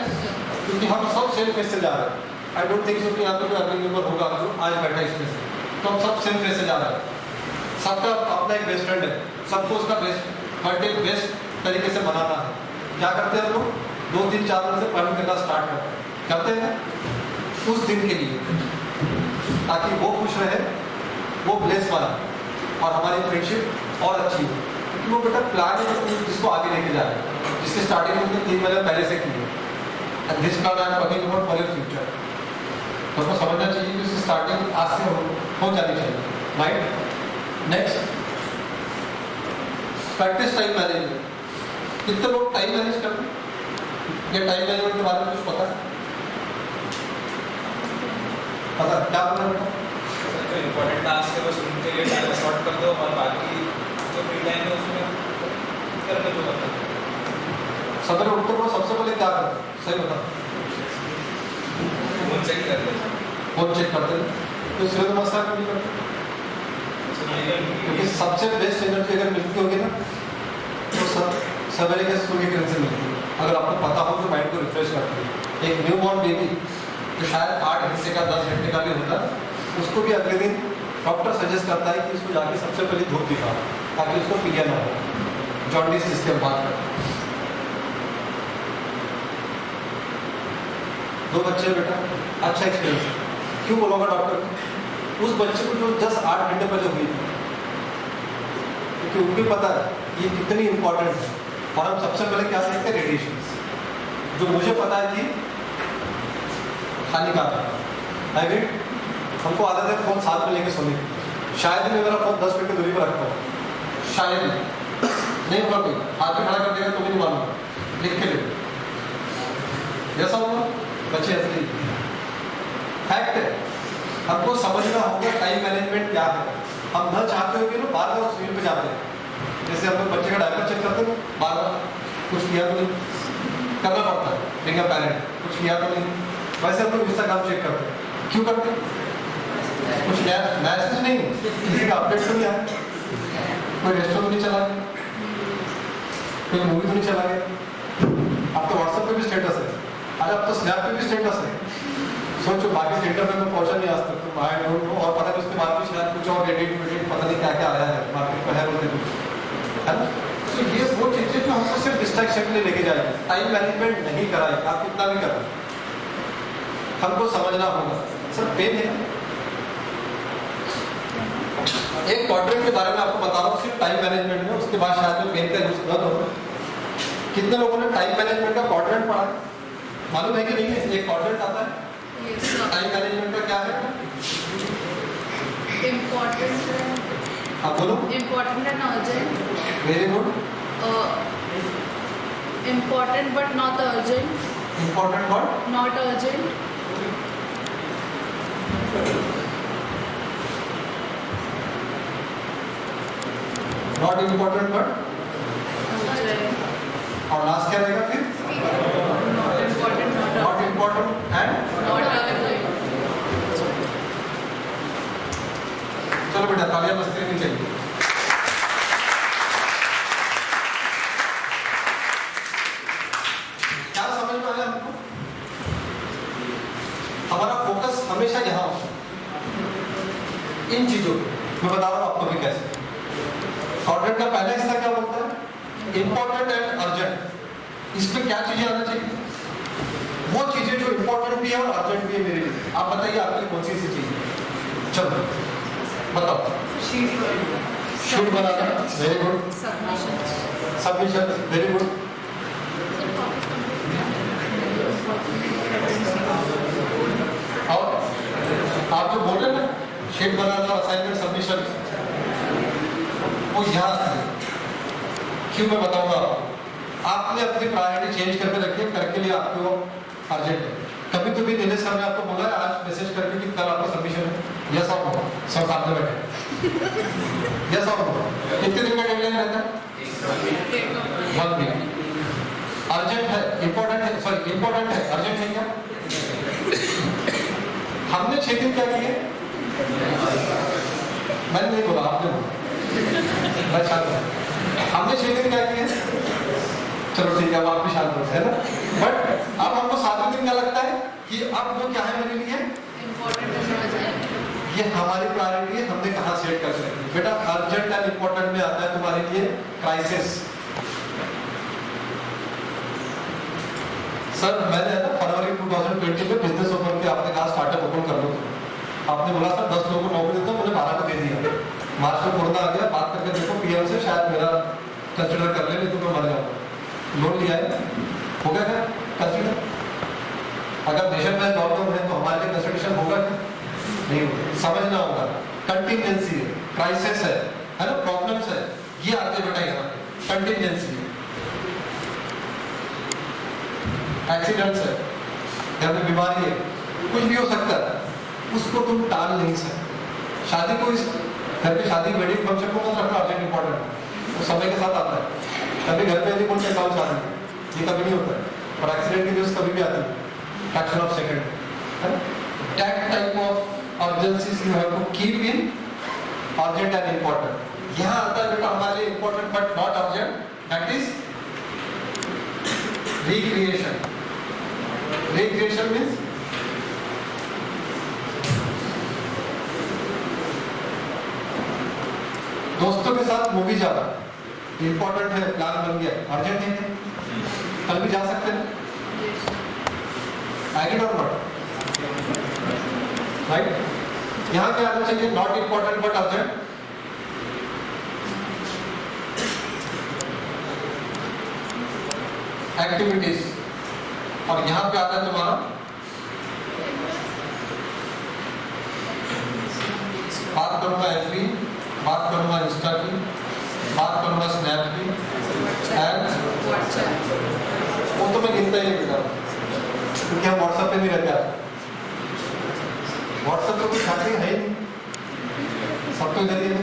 क्योंकि हम सब सेम फेस से जा रहे हैं। आई डोंट थिंक सो कि यहाँ पे कोई अर्निंग मेंबर होगा जो आज बैठा है इसमें से, तो हम सब सेम फेस से जा रहे हैं। सबका अपना एक बेस्ट फ्रेंड है, सबको उसका बेस्ट बर्थडे बेस्ट तरीके से मनाना है। क्या करते हैं लोग? 2-3-4 दिन से प्लानिंग करना स्टार्ट करते हैं उस दिन के लिए, ताकि वो खुश रहे, वो ब्लेस पाए और हमारी फ्रेंडशिप और अच्छी हो। क्योंकि वो बेटा प्लान है जिसको आगे लेके जा रहे हैं, जिसकी स्टार्टिंग हमने 3 महीने पहले से की है। And this plan I am talking about for your future. तो आपको समझना चाहिए कि उसकी स्टार्टिंग आज से हो जानी चाहिए, right. Next, practice time management. कितने लोग टाइम मैनेज करते हैं? ये टाइम मैनेजमेंट के बारे में कुछ पता है? पता क्या करना है? जो इम्पोर्टेंट टास्क है बस उनके लिए टाइम शॉर्ट कर दो और बाकी जो फ्री टाइम है उसमें करने दो। सवेरे उठते हो सबसे पहले क्या करते हैं? सही बता। फोन चेक करते हैं। फोन चेक करते हैं, तो सूर्य नमस्कार क्यों नहीं करते? क्योंकि सबसे बेस्ट एनर्जी अगर मिलती होगी ना तो सवेरे के सूर्य किरण से मिलती है। अगर आपको पता हो तो माइंड को रिफ्रेश करती है। एक न्यू बॉर्न बेबी जो शायद 8 घंटे का 10 घंटे का भी होता है, उसको भी अगले दिन डॉक्टर सजेस्ट करता है कि उसको जाके सबसे पहले धूप दिखा ताकि उसको पीलिया ना हो, जॉन्डिस जिसके हम बात करते हैं। 2 बच्चे बेटा, अच्छा एक्सपीरियंस है। क्यों बोलूँगा डॉक्टर? उस बच्चे को जो 10-8 घंटे पहले हुई थी, क्योंकि उनको पता है ये कितनी इंपॉर्टेंट है। और हम सबसे पहले क्या देखते हैं? रेडिएशन, जो मुझे पता है कि हानिकारक है। आई मीन हमको आदत है फोन साथ में लेके सोने की। शायद मैं मेरा फोन 10 फीट की दूरी पर रखता हूँ, शायद नहीं होगा, कोई हाथ में खड़ा कर देगा तो भी नहीं मालूम, लिख के ले जैसा होगा। बच्चे असली फैक्ट है, हमको समझना होगा टाइम मैनेजमेंट क्या है। हम न चाहते हुए ना बार बार उस फील्ड पे जाते हैं। जैसे हम लोग बच्चे का डायपर चेक करते हैं, बार बार कुछ किया तो नहीं, करना पड़ता है बिंग अ पेरेंट, कुछ किया तो नहीं। वैसे हम लोग इंस्टाग्राम चेक करते हैं, क्यों करते हैं? कुछ नया मैसेज नहीं, किसी का अपडेट तो नहीं आया, कोई रेस्टोरेंट तो नहीं चला गया, कोई मूवी तो नहीं चला गया। अब तो व्हाट्सएप पे भी स्टेटस है, अरे अब तो स्नैप पे भी स्टेटस है। सोचो बाकी सेंटर पे मैं पहुंचा नहीं आज तक, तो आई डोंट नो। और पता नहीं उसके बाद भी शायद कुछ और एडिट पता नहीं क्या क्या आया है मार्केट में, है बोलते कुछ, है ना। तो ये वो चीजें जो हमको सिर्फ डिस्ट्रैक्शन के लिए लेके जाएंगे, टाइम मैनेजमेंट नहीं कराएंगे, आप कितना भी करें। हमको समझना होगा सर पेन है। एक क्वाड्रेंट के बारे में आपको बता रहा हूँ सिर्फ टाइम मैनेजमेंट में, उसके बाद शायद में पेन का यूज न हो। कितने लोगों ने टाइम मैनेजमेंट का क्वाड्रेंट पढ़ा है? मालूम है कि नहीं है? एक क्वाड्रेंट आता है टाइम मैनेजमेंट का, क्या है? इम्पोर्टेंट है, हाँ बोलो। Important and urgent. Very good. Important but not urgent. Important word Not urgent. Not important word Urgent. और लास्ट क्या रहेगा फिर? Not important. Not important and Not urgent. चलो बेटा तालियां बजती रहनी चाहिए। क्या समझ में आया हमको? हमारा फोकस हमेशा यहाँ होता है इन चीजों पे। मैं बता रहा हूँ आपको भी कैसे। ऑर्डर का पहला हिस्सा क्या बोलता है? Important and urgent. इसमें क्या चीजें आना चाहिए? वो चीजें जो इंपॉर्टेंट भी है और अर्जेंट भी है मेरे लिए। आप बताइए आपके लिए कौन सी ऐसी चीज है? चलो बताओ। शूट बनाना, very good. Submissions. Submission, very good. और आप जो बोल रहे हैं ना शीट बनाना, असाइनमेंट, सबमिशन, वो यहाँ है। क्यों मैं बताऊंगा आपको। आपने अपनी प्रायोरिटी चेंज करके रखी है, करके लिए आपको वो अर्जेंट है। कभी तो भी नीलेश सर ने आपको बोला है आज मैसेज करके कि कल आपका सबमिशन है, यस और नो? सब सामने बैठे, यस और नो? कितने दिन का डेडलाइन रहता है? 1 वीक। अर्जेंट है, इंपॉर्टेंट है, सॉरी इंपॉर्टेंट है, अर्जेंट है क्या? हमने 6 दिन क्या किए? मैंने नहीं बोला, आपने बोला। मैं शांत हूं। हमने 6 दिन क्या किए? चलो ठीक है, अब आप भी शांत हो, है ना? बट अब हमको 7वें दिन क्या लगता है कि अब वो क्या है मेरे लिए? Important and urgent. ये हमारी प्रायोरिटी है, हमने कहाँ सेट कर सकते हैं। बेटा अर्जेंट एंड इंपॉर्टेंट में आता है तुम्हारे लिए क्राइसिस। सर मैंने ना फरवरी 2020 में बिजनेस ओपन किया, आपने कहा स्टार्टअप ओपन कर लो। आपने बोला सर 10 लोगों को नौकरी देता हूं, मैंने 12 को दे दिया। मार्च में कोरोना आ गया, बात करके देखो पीएम से, शायद मेरा कंसिडर कर ले, नहीं तो मैं मर जाऊंगा। लोन लिया है, हो गया क्या कंसिडर? अगर नेशन में लॉकडाउन है तो हमारे लिए कंसिडरेशन होगा क्या? नहीं होगा। समझना होगा कंटिजेंसी है, क्राइसिस है ना, प्रॉब्लम्स है, ये आते बेटा यहाँ कंटिजेंसी है। एक्सीडेंट्स है, घर में बीमारी है, कुछ भी हो सकता है, उसको तुम टाल नहीं सकते। शादी को, इस घर की शादी वेडिंग फंक्शन को मत रखना अर्जेंट इंपॉर्टेंट, वो समय के साथ आता है। कभी घर पे नहीं बोलते काम शादी, ये कभी नहीं होता है, और एक्सीडेंट की न्यूज कभी भी आती है, फ्रैक्शन ऑफ सेकंड, है ना? That type of urgencies you have to keep in urgent and important। यहाँ आता है बेटा हमारे लिए important but not urgent, that is recreation। recreation means दोस्तों के साथ मूवी जाना, important है, प्लान बन गया, urgent है क्या? कल भी जा सकते हैं, agreed or not? राइट? यहाँ क्या आना चाहिए? Not important but urgent. Activities, और यहाँ पे आता है तुम्हारा बात करूंगा एफबी, बात करूंगा इंस्टा की, बात करूंगा स्नैप की, एंड WhatsApp. वो तो मैं गिनता ही नहीं बेटा, क्योंकि हम व्हाट्सएप पे नहीं रहते हैं। व्हाट्सएप पे कुछ खाते है ही नहीं, सब तो इधर ही है।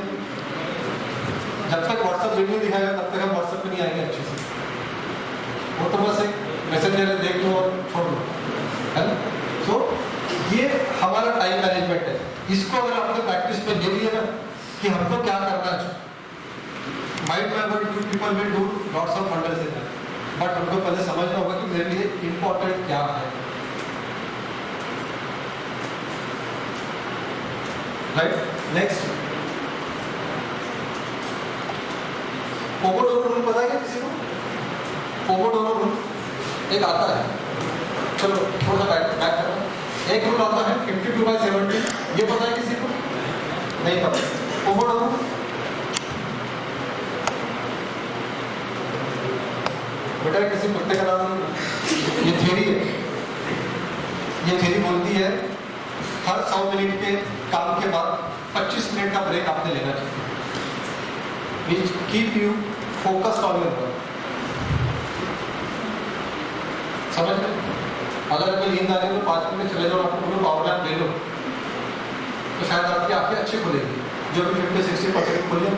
जब तक व्हाट्सएप वीडियो दिखाएगा तब तक हम व्हाट्सएप पे नहीं आएंगे अच्छे से। वो तो बस एक मैसेंजर है, देख लो और छोड़ लो, है ना? सो ये हमारा टाइम मैनेजमेंट है। इसको अगर आपने प्रैक्टिस में ले लिया ना कि हमको क्या करना है, माइंड में अगर people will do lots of wonders in that, but हमको पहले समझना होगा कि मेरे लिए इंपॉर्टेंट क्या है। राइट? नेक्स्ट, पोमोडोरो रूल पता है क्या किसी को? पोमोडोरो रूल एक आता है, चलो थोड़ा बैक करना। एक रूल आता है 52/70, ये पता है किसी को? नहीं पता। पोमोडोरो बेटा किसी कुत्ते का नाम नहीं, ये थ्योरी है। ये थ्योरी बोलती है हर 100 मिनट के काम के बाद 25 मिनट का ब्रेक आपने लेना चाहिए। which keep you focused on your work. समझ में? अगर आपको नींद आ रही है तो 5 मिनट चले जाओ, आपको पूरा पावर नैप ले लो, तो शायद आपकी आंखें अच्छी खुलेगी, जो भी 50-60% खुले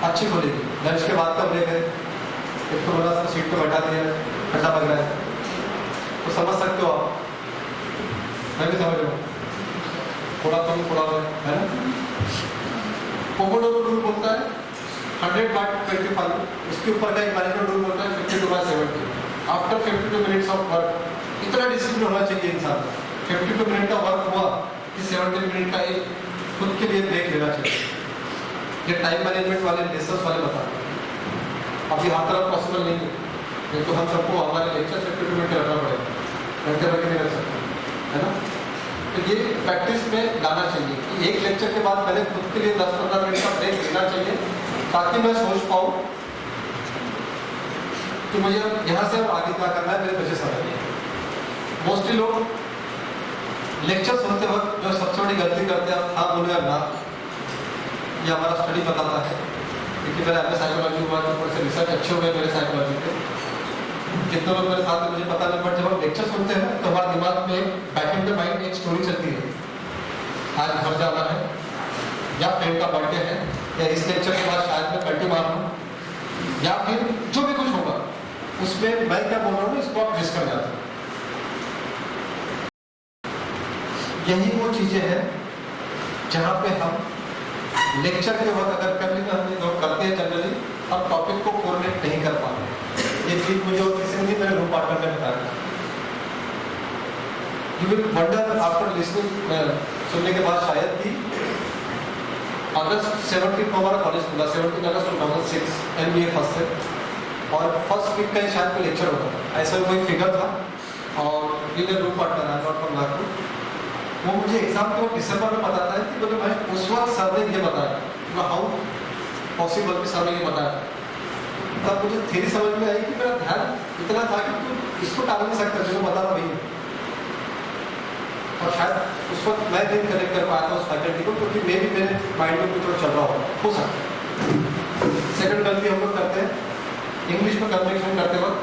अच्छी खुलेगी। लंच के बाद का ब्रेक है, एक तो बड़ा सा सीट पे बैठा दिया, ठंडा लग रहा है, तो समझ सकते हो आप, मैं भी समझ रहा हूँ, थोड़ा कम थोड़ा है ना। पोमोडोरो रूल बोलता है 100/25, उसके ऊपर का एक मैनेजमेंट रूल बोलता है 52/70। आफ्टर 52 मिनट्स ऑफ वर्क, इतना डिसिप्लिन होना चाहिए इंसान का। 52 मिनट का वर्क हुआ कि 70 मिनट का एक खुद के लिए ब्रेक लेना चाहिए। ये टाइम मैनेजमेंट वाले लेसन्स वाले बताते हैं। अभी हर तरफ पॉसिबल नहीं है, नहीं तो हम सबको हमारे लेक्चर 52 मिनट रखना पड़ेगा, घंटे भर के नहीं रख सकते, है ना। तो ये प्रैक्टिस में लाना चाहिए कि एक लेक्चर के बाद पहले खुद के लिए 10-15 मिनट का ब्रेक लेना चाहिए, ताकि मैं सोच पाऊँ कि मुझे यहाँ से और आगे क्या करना है, मेरे बच्चे समझ। मोस्टली लोग लेक्चर सुनते वक्त जो सबसे बड़ी गलती करते हैं, हाँ बोले ना, ये हमारा स्टडी बताता है, क्योंकि मेरा एमए साइकोलॉजी हुआ, तो थोड़े से रिसर्च अच्छे हुए मेरे साइकोलॉजी के, कितने लोग मेरे साथ में मुझे पता नहीं, बट जब हम लेक्चर सुनते हैं तो हमारे दिमाग में बैक इन द माइंड एक स्टोरी चलती है, आज घर जाना है, या फ्रेंड का बर्थडे है, या इस लेक्चर के बाद शायद मैं पलटी मार लूँ, या फिर जो भी कुछ होगा उसमें मैं क्या बोल रहा हूँ इसको आप मिस कर जाते हैं। यही वो चीजें हैं जहाँ पे हम लेक्चर के वक्त अगर कर लेना, हम लोग करते हैं जनरली, हम टॉपिक को कोरिलेट नहीं कर पाते। ये चीज मुझे और किसी ने भी मेरे रूम पार्टनर ने बताया। You will wonder after listening, सुनने के बाद शायद कि अगस्त 17 को हमारा कॉलेज खुला, 17 अगस्त 2006 MBA फर्स्ट से, और फर्स्ट वीक का शायद कोई लेक्चर होता था, ऐसा कोई फिगर था, और ये रूम पार्टनर है नॉट फ्रॉम नागपुर, वो मुझे एग्जाम के वक्त दिसंबर में बताता है कि बोले भाई उस वक्त सर ने ये बताया, हाउ पॉसिबल कि सर ने ये बताया। तब मुझे थ्योरी समझ में आई कि मेरा ध्यान इतना था कि तू इसको टाल नहीं सकता, जो बता रहा वही। और शायद उस वक्त मैं नहीं कनेक्ट कर पाया था उस फैकल्टी को, क्योंकि मे भी मेरे माइंड में कुछ चल रहा हो सकता है। सेकंड गलती हम लोग करते हैं, इंग्लिश में कन्वर्सेशन करते वक्त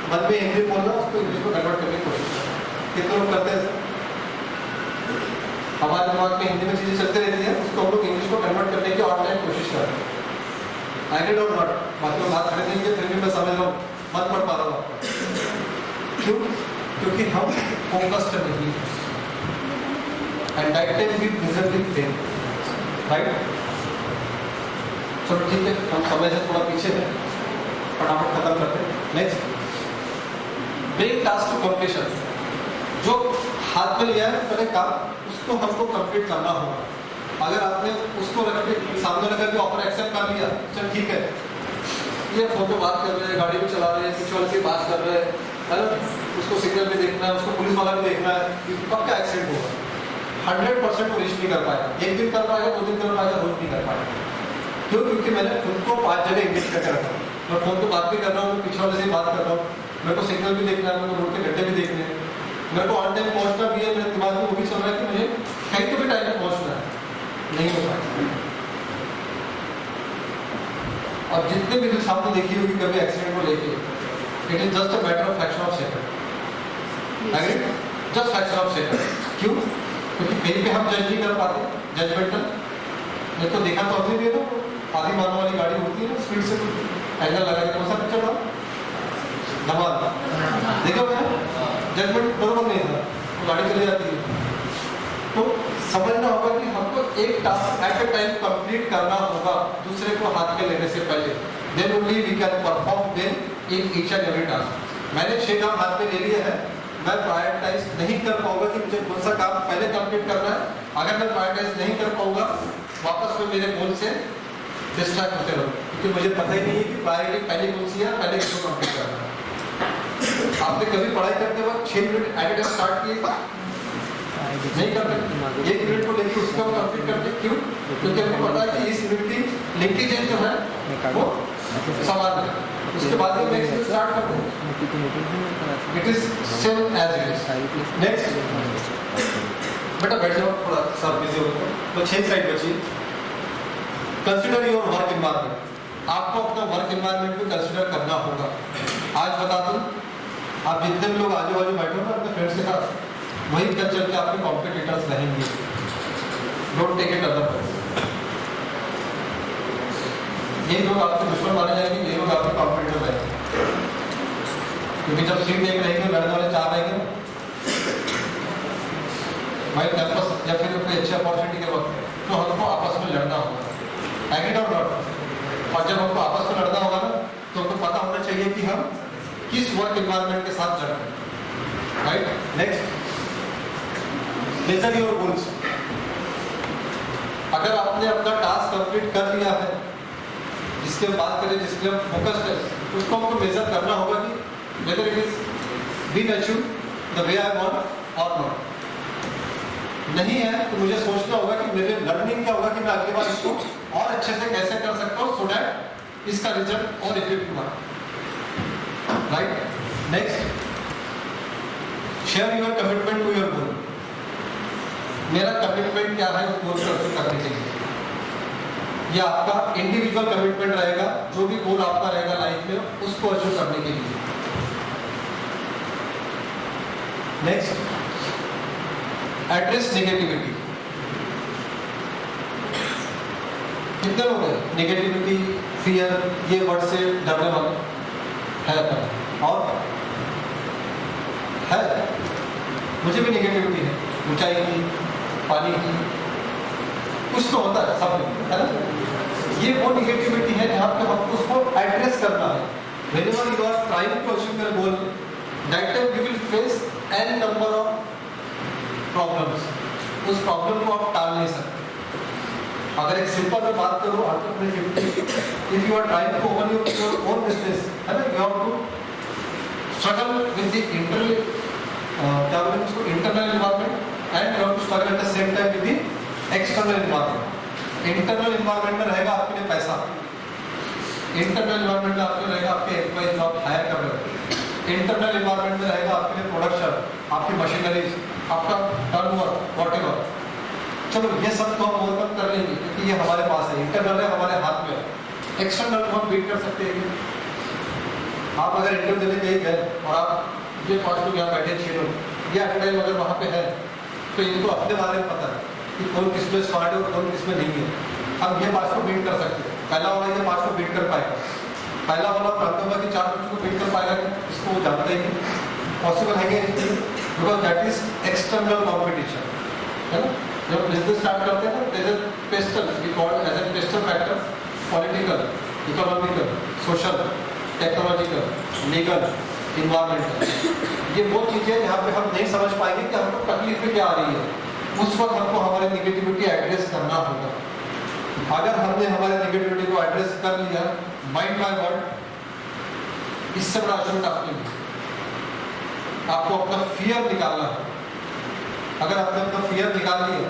मन में इंग्लिश बोलना, उसको इंग्लिश में कन्वर्ट करने की कोशिश करना। कितने लोग करते हैं? हमारे दिमाग में हिंदी में चीजें चलती रहती है, उसको हम लोग इंग्लिश को कन्वर्ट करने की ऑनलाइन कोशिश कर रहे हैं। आई डिड और नॉट, बाकी लोग बात करें नहीं, फिर भी मैं समझ रहा हूँ, मत पढ़ पा रहा हूँ। क्यों? क्योंकि हम फोकस्ड नहीं हैं, and that time we miserably fail, right. चलो ठीक है, हम समय से थोड़ा पीछे हैं, फटाफट खत्म करते हैं। Next, break task to completion. जो हाथ में लिया है पहले काम, उसको हमको कंप्लीट करना होगा। अगर आपने उसको रख के सामने रख के ऑफर एक्सेप्ट कर लिया, चल ठीक है, ये फोटो बात कर रहे हैं, गाड़ी में चला रहे हैं, कुछ वाले से बात कर रहे हैं, है ना, उसको सिग्नल पे देखना है, उसको पुलिस वाला भी देखना है, कब क्या एक्सीडेंट होगा। 100% वो रीच नहीं कर पाएगा, एक दिन कर पाएगा, 2 दिन कर पाएगा, रोज नहीं कर पाएगा। क्यों? क्योंकि मैंने खुद को 5 जगह इंग्लिश करके रखा। मैं फोन पे बात भी कर रहा हूँ, पीछे वाले से बात कर रहा हूँ, मेरे को सिग्नल भी देखना है, मेरे को रोड के गड्ढे भी देखने हैं, मेरे को ऑन टाइम पहुंचना भी है, मेरे दिमाग में वो भी चल रहा है कि मुझे कहीं तो भी टाइम पे पहुंचना है, नहीं हो पाएगा। और जितने भी सामने देखी होगी कभी एक्सीडेंट को लेके, it is just a matter of fraction of second, agree, just fraction of second. क्यों? क्योंकि कहीं पे हम जज नहीं कर पाते, जजमेंटल। नहीं तो देखा तो अभी भी है ना, आधी मानव वाली गाड़ी होती है ना, स्पीड से एंगल लगा के कौन सा पिक्चर था, धमाल, देखो मैंने, जजमेंट बराबर नहीं था, वो गाड़ी चली जाती है। तो समझना होगा कि हमको एक task at a time complete करना होगा, दूसरे को हाथ में लेने से पहले, then only we can perform then in each and every task. मैंने 6 काम हाथ में ले लिए हैं, मैं प्रायोरिटाइज नहीं कर पाऊंगा कि मुझे कौन सा काम पहले कंप्लीट करना है। अगर मैं प्रायोरिटाइज नहीं कर पाऊंगा, वापस में मेरे गोल से डिस्ट्रैक्ट होते रहो, क्योंकि मुझे पता ही नहीं है कि प्रायोरिटी पहले कौन सी है, पहले किसको कंप्लीट करना है। आपने कभी पढ़ाई करते वक्त 6 minute eight a time start किए? नहीं करते, 1 मिनट को लेकर उसका कंप्लीट करते। क्यों? क्योंकि हमको पता है कि इस मिनट की लिंकेज जो है वो समान है, उसके बाद में नेक्स्ट स्टार्ट करते हैं। It is same as it is. Next, बेटा बैठ जाओ, थोड़ा सर बिजी हो गया। तो 6 स्लाइड बची। Consider your work environment. आपको अपना वर्क एनवायरनमेंट भी कंसिडर करना होगा। आज बता दूं, आप जितने भी लोग आजू बाजू बैठे हो ना अपने फ्रेंड्स के साथ, वही कल्चर के आपके कॉम्पिटिटर्स रहेंगे। डोंट टेक इट अदर, यही लोग आपके दुश्मन माने जाएंगे, यही लोग आपके कॉम्पिटिटर रहेंगे। क्योंकि जब सीट एक रहेंगे, लड़ने वाले 4 रहेंगे ना, भाई कैंपस या फिर कोई अच्छी अपॉर्चुनिटी के वक्त तो हमको आपस में लड़ना होगा, एग्रीड और नॉट। और जब हमको आपस में लड़ना होगा ना, तो हमको पता होना चाहिए कि हम किस वर्क एनवायरनमेंट के साथ लड़ रहे हैं, right. Next, major your goals. अगर आपने अपना टास्क कंप्लीट कर लिया है, जिसके बात करें, जिसके हम फोकस है, उसको हमको मेजर करना होगा कि whether it is been achieve the way I want और नॉट। नहीं है तो मुझे सोचना होगा कि मेरे लर्निंग क्या होगा कि मैं अगली बार इसको और अच्छे से कैसे कर सकता हूँ, सो दैट इसका रिजल्ट और इफेक्टिव आए, right. Next, share your commitment to your goal. मेरा कमिटमेंट क्या है उस गोल को अचीव करने के लिए। ये आपका इंडिविजुअल कमिटमेंट रहेगा, जो भी गोल आपका रहेगा लाइफ में, उसको अचीव करने के लिए। Next, address negativity. कितने लोग हैं नेगेटिविटी, फियर, ये वर्ड से डरने वाले है? और है, मुझे भी नेगेटिविटी है, ऊंचाई की, पानी की, कुछ तो होता है सब में, है ना। ये वो नेगेटिविटी है जहाँ पे हमको उसको एड्रेस करना है। Whenever you are trying to achieve your goal, that time you will face n number of problems. उस प्रॉब्लम को आप टाल नहीं सकते। अगर एक सिंपल में बात करो, if you are trying to open your own business, है ना, you have to struggle with the internal, क्या बोलते हैं उसको, internal environment, and you have to struggle at the same time with the external environment. Internal environment में रहेगा आपके लिए पैसा, इंटरनल एनवायरनमेंट में आपके रहेगा आपके एम्प्लॉइज जो आप हायर कर रहे हो, इंटरनल एनवायरनमेंट में रहेगा आपके लिए प्रोडक्शन, आपकी मशीनरीज, आपका टर्नओवर, व्हाटएवर। चलो ये सब तो हम ओवरकम कर लेंगे क्योंकि ये हमारे पास है, इंटरनल है, हमारे हाथ में है। एक्सटर्नल को हम बीट कर सकते हैं। आप अगर इंटरव्यू देने गए गए और आप ये 5 लोग यहाँ बैठे, 6 लोग, ये एट अगर वहाँ पे है तो इनको अपने बारे में पता है कि कौन किस में स्मार्ट है और कौन किस में नहीं है। हम ये 5 को बीट कर सकते हैं। पहला वाला ये 5 को बीट कर पाएगा, पहला वाला प्राप्त होगा कि 4 बच्चों को बीट कर पाएगा, इसको वो जानता ही नहीं, पॉसिबल है कि because that is external competition, है ना। जब बिजनेस स्टार्ट करते हैं ना, there is PESTEL, we call as a PESTEL factor, political, economical, social, technological, legal, environmental. ये वो चीज़ें यहाँ पे हम नहीं समझ पाएंगे कि हमको तकलीफें क्या आ रही है। उस वक्त हमको हमारे नेगेटिविटी एड्रेस करना होगा। अगर हमने हमारे नेगेटिविटी को एड्रेस कर लिया माइंड बाय वर्ड, इससे बड़ा अचूक आपके लिए आपको अपना फियर निकालना है। अगर आपने अपना फियर निकाल लिया,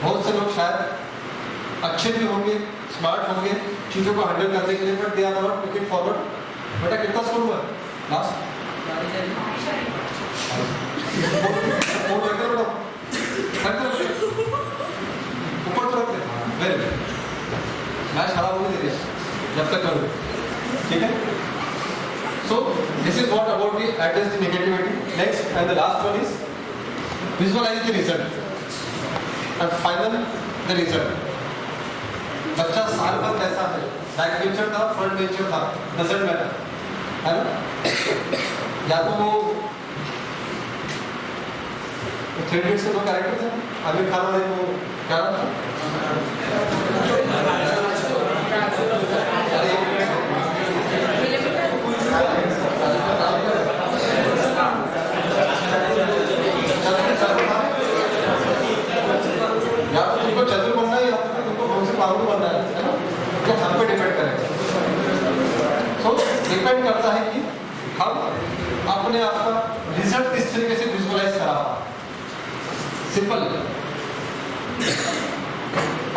बहुत से लोग शायद अच्छे भी होंगे, स्मार्ट होंगे चीज़ों को हैंडल करने के लिए, but they are not looking forward. बेटा कितना स्कोर हुआ लास्ट? ऊपर तो रखते वेरी गुड, मैच खराब होने दे जब तक करो, ठीक है। So this is what about the address the negativity. Next and the last one is visualize the result and final the result. बच्चा साल भर कैसा है, बैक बेंचर था, फ्रंट बेंचर था, डजंट मैटर, है ना। या तो वो 3 इडियट्स के 2 कैरेक्टर्स हैं, आमिर खान वाले को क्या नाम था, या तो तुमको चतुर बनना है या तो तुमको कौन से पागल बनना है ना, तो हम पे डिपेंड करेगा। सो डिपेंड करता है कि हम अपने आप का रिजल्ट किस तरीके से विजुअलाइज करा पाए, सिंपल।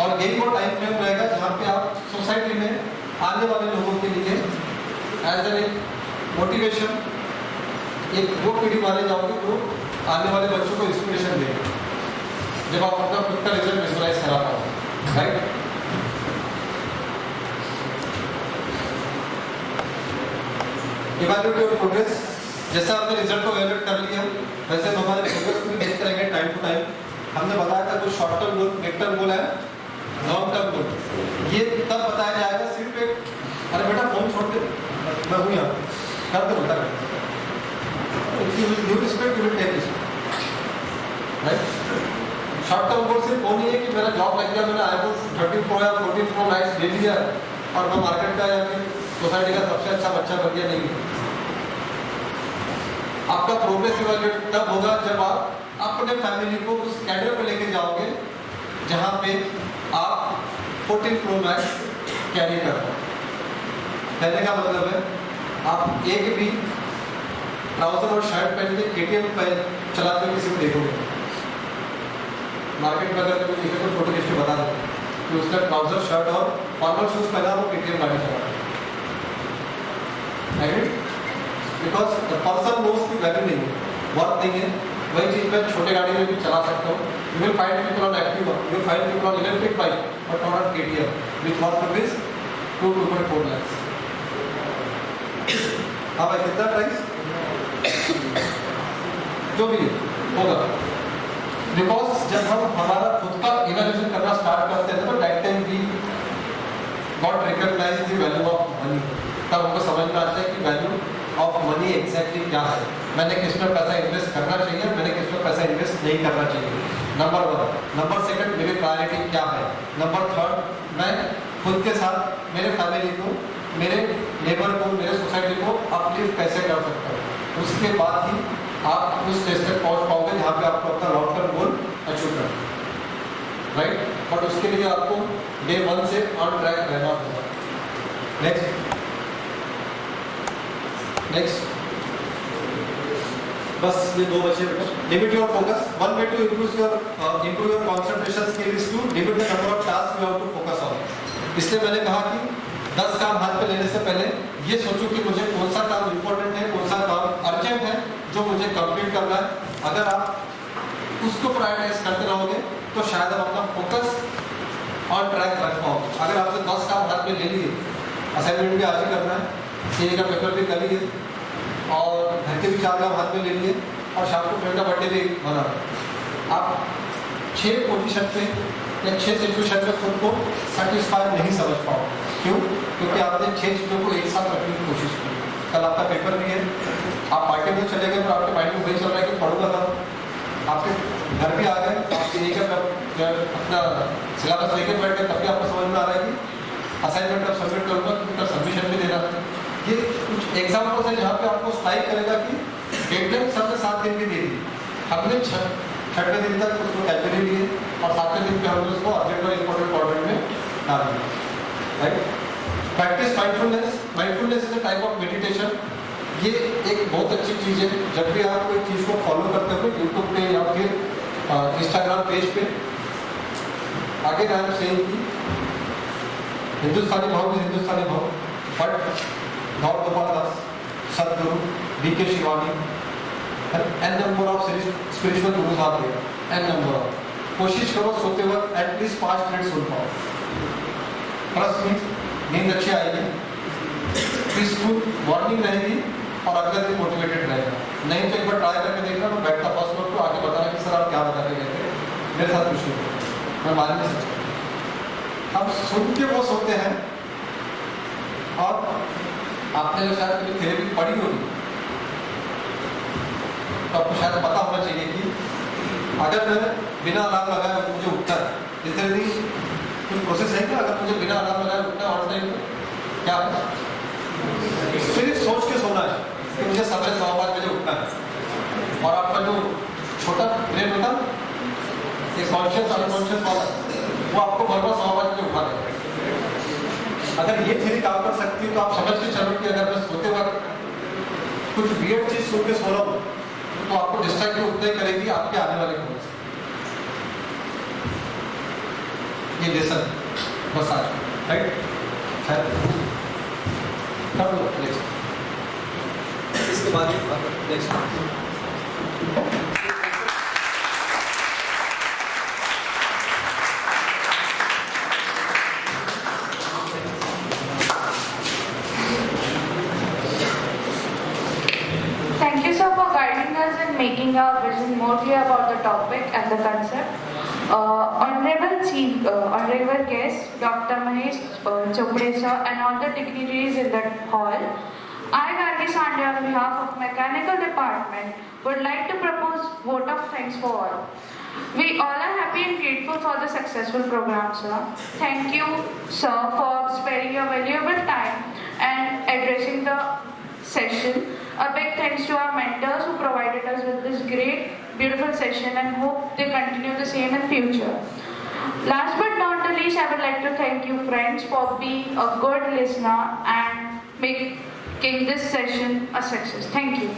और यही वो टाइम फ्रेम रहेगा जहाँ पे आप सोसाइटी में आने वाले लोगों के लिए एज एन मोटिवेशन एक वो पीढ़ी माने जाओगे जो आने वाले बच्चों को इंस्पिरेशन देगा, जब आप अपना खुद का रिजल्ट विजुअलाइज करा पाओ, राइट। Evaluate your progress. जैसे आपने रिजल्ट को इवैल्यूएट कर लिया, वैसे हम हमारे प्रोग्रेस को भी देखते रहेंगे टाइम टू टाइम। हमने बताया था कुछ शॉर्ट टर्म गोल, मिड टर्म गोल है, लॉन्ग टर्म गोल। ये तब बताया जाएगा सिर्फ एक, अरे बेटा फोन छोड़ दे, मैं हूँ यहाँ, कर दो बेटा, if you will give respect you will take respect, right. Short term goal सिर्फ वो नहीं है कि मेरा जॉब लग गया, मैंने आईफोन 13 प्रो या 14 प्रो मैक्स ले लिया और मैं मार्केट का या फिर सोसाइटी का सबसे अच्छा बच्चा बन गया, नहीं। आपका प्रोग्रेस इवैल्यूएट तब होगा जब आप अपने फैमिली को उस कैडर पे लेके जाओगे जहां पे आप 14 प्रो मैक्स कैरी कर पाओ। कहने का मतलब है आप एक भी ट्राउजर और शर्ट पहन के KTM पे चलाते हुए किसी को देखोगे, मार्केट में अगर कोई देखे तो फोटो खींच के बता देते कि उसने ट्राउजर शर्ट और फॉर्मल शूज पहना, वो KTM गाड़ी चला रहा है, बिकॉज द पर्सन नोज की वैल्यू नहीं है, वर्थ नहीं है। वही चीज मैं छोटे गाड़ी में भी चला सकता हूँ। You will find people on Activa, you will find people on electric bike, but not on KTM which worth rupees 2.4 lakhs। हाँ भाई, कितना प्राइस जो भी होगा, बिकॉज जब हम हमारा खुद का इवैल्यूएशन करना स्टार्ट करते हैं तो that time we got recognise the value of money. तब हमको समझ में आता है कि वैल्यू ऑफ मनी एग्जैक्टली क्या है, मैंने किस में पैसा इन्वेस्ट करना चाहिए, मैंने किस में पैसा इन्वेस्ट नहीं करना चाहिए, नंबर 1। नंबर 2, मेरी प्रायोरिटी क्या है। नंबर 3, मैं खुद के साथ मेरे फैमिली को, मेरे नेबर को, मेरे सोसाइटी को अपलिफ्ट कैसे कर सकता हूँ। उसके बाद ही आप उस स्टेज तक पहुँच पाओगे जहाँ पे आपको अपना लॉन्ग टर्म गोल अचीव करना, राइट। बट उसके लिए आपको डे 1 से ऑन ट्रैक रहना होगा। नेक्स्ट बस ये 2 बचे बेटा। Limit your focus. One way to improve your concentration skill is to limit the number of tasks you have to focus on। इसलिए मैंने कहा कि 10 काम हाथ पे लेने से पहले ये सोचो कि मुझे कौन सा काम इम्पोर्टेंट है, कौन सा काम अर्जेंट है जो मुझे कंप्लीट करना है। अगर आप उसको प्रायोरिटाइज करते रहोगे तो शायद आप अपना फोकस ऑन ट्रैक रख पाओगे। अगर आपने 10 काम हाथ में ले लिए, असाइनमेंट भी आज ही करना है, CA का पेपर भी कर लिए और घर के भी 4 काम हाथ में ले लिए और शाम को फ्रेंड का बर्थडे भी मना, आप 6 पोजीशन पे या 6 सिचुएशन में खुद को सेटिस्फाई नहीं समझ पाओ। क्यों? क्योंकि आपने 6 चीज़ों को एक साथ रखने की कोशिश की। कल आपका पेपर भी है, आप पार्टी में चले गए तो आपके माइंड में वही चल रहा है कि पढ़ूंगा था। आपके घर भी आ गए, आपके एक अपना सिलेबस लेके बैठ गए, तब भी आपको समझ में आ रहा है कि असाइनमेंट अब सबमिट करूँगा तो सबमिशन भी देना है। ये कुछ एग्जाम्पल्स है जहाँ पे आपको स्ट्राइक करेगा कि डेडलाइन सबने 7 दिन की दे दी, हमने 6वें दिन तक उसको कैलकुलेट लिए और 7वें दिन पे हमने उसको अर्जेंट और इम्पोर्टेंट फॉर्मेट में डाल दिया, right. Practice mindfulness. Mindfulness is a type of meditation. ये एक बहुत अच्छी चीज़ है। जब भी आप कोई चीज़ को फॉलो करते हो यूट्यूब पे या फिर इंस्टाग्राम पेज पे, आगे नाम से हिंदुस्तानी भाव इज हिंदुस्तानी भाव, but Gaur Gopal Das, Sadhguru, BK Shivani, an number of spiritual gurus आते हैं, एन नंबर ऑफ। कोशिश करो सोते वक्त एटलीस्ट 5 मिनट सुन पाओ। ट्रस्ट मी, नींद अच्छी आएगी, पीसफुल मॉर्निंग रहेगी और अगले दिन मोटिवेटेड रहेगा। नहीं तो एक बार ट्राई करके देखना, मैं बैठता फर्स्ट फ्लोर को आके बताना कि सर आप क्या बता रहे थे, मेरे साथ कुछ नहीं, मैं मान नहीं सकता। अब सुन के वो सोते हैं और आपने जो शायद कभी थेरेपी पढ़ी होगी तो आपको शायद पता होना चाहिए कि अगर मैं बिना अलार्म लगाए मुझे उठता है, इस तरह की कुछ प्रोसेस है क्या? अगर मुझे बिना अलार्म लगाए उठना ऑल टाइम क्या है? सिर्फ सोच के सोना है कि मुझे समय 9-5 बजे उठना है और आपका जो छोटा ब्रेन होता है, ये कॉन्शियस अनकॉन्शियस वाला, वो आपको भरपूर 9-5 बजे उठा देगा। अगर ये थ्योरी काम कर सकती है तो आप समझ के चलो कि अगर मैं सोते वक्त कुछ वियर्ड चीज सुन के सो रहा हूँ तो आपको डिस्ट्रैक्ट उतना ही करेगी आपके आने वाले गोल से। ये लेसन बस आज, राइट। इसके बाद next making our vision more clear about the topic and the concept. Honorable guest, Dr. Mahesh Chopre sir, and all the dignitaries in the hall. I, Gargi Sandhya, on behalf of Mechanical Department, would like to propose vote of thanks for all. We all are happy and grateful for the successful program, sir. Thank you, sir, for sparing your valuable time and addressing the session. A big thanks to our mentors who provided us with this great, beautiful session and hope they continue the same in future. Last but not the least, I would like to thank you, friends, for being a good listener and making this session a success. Thank you.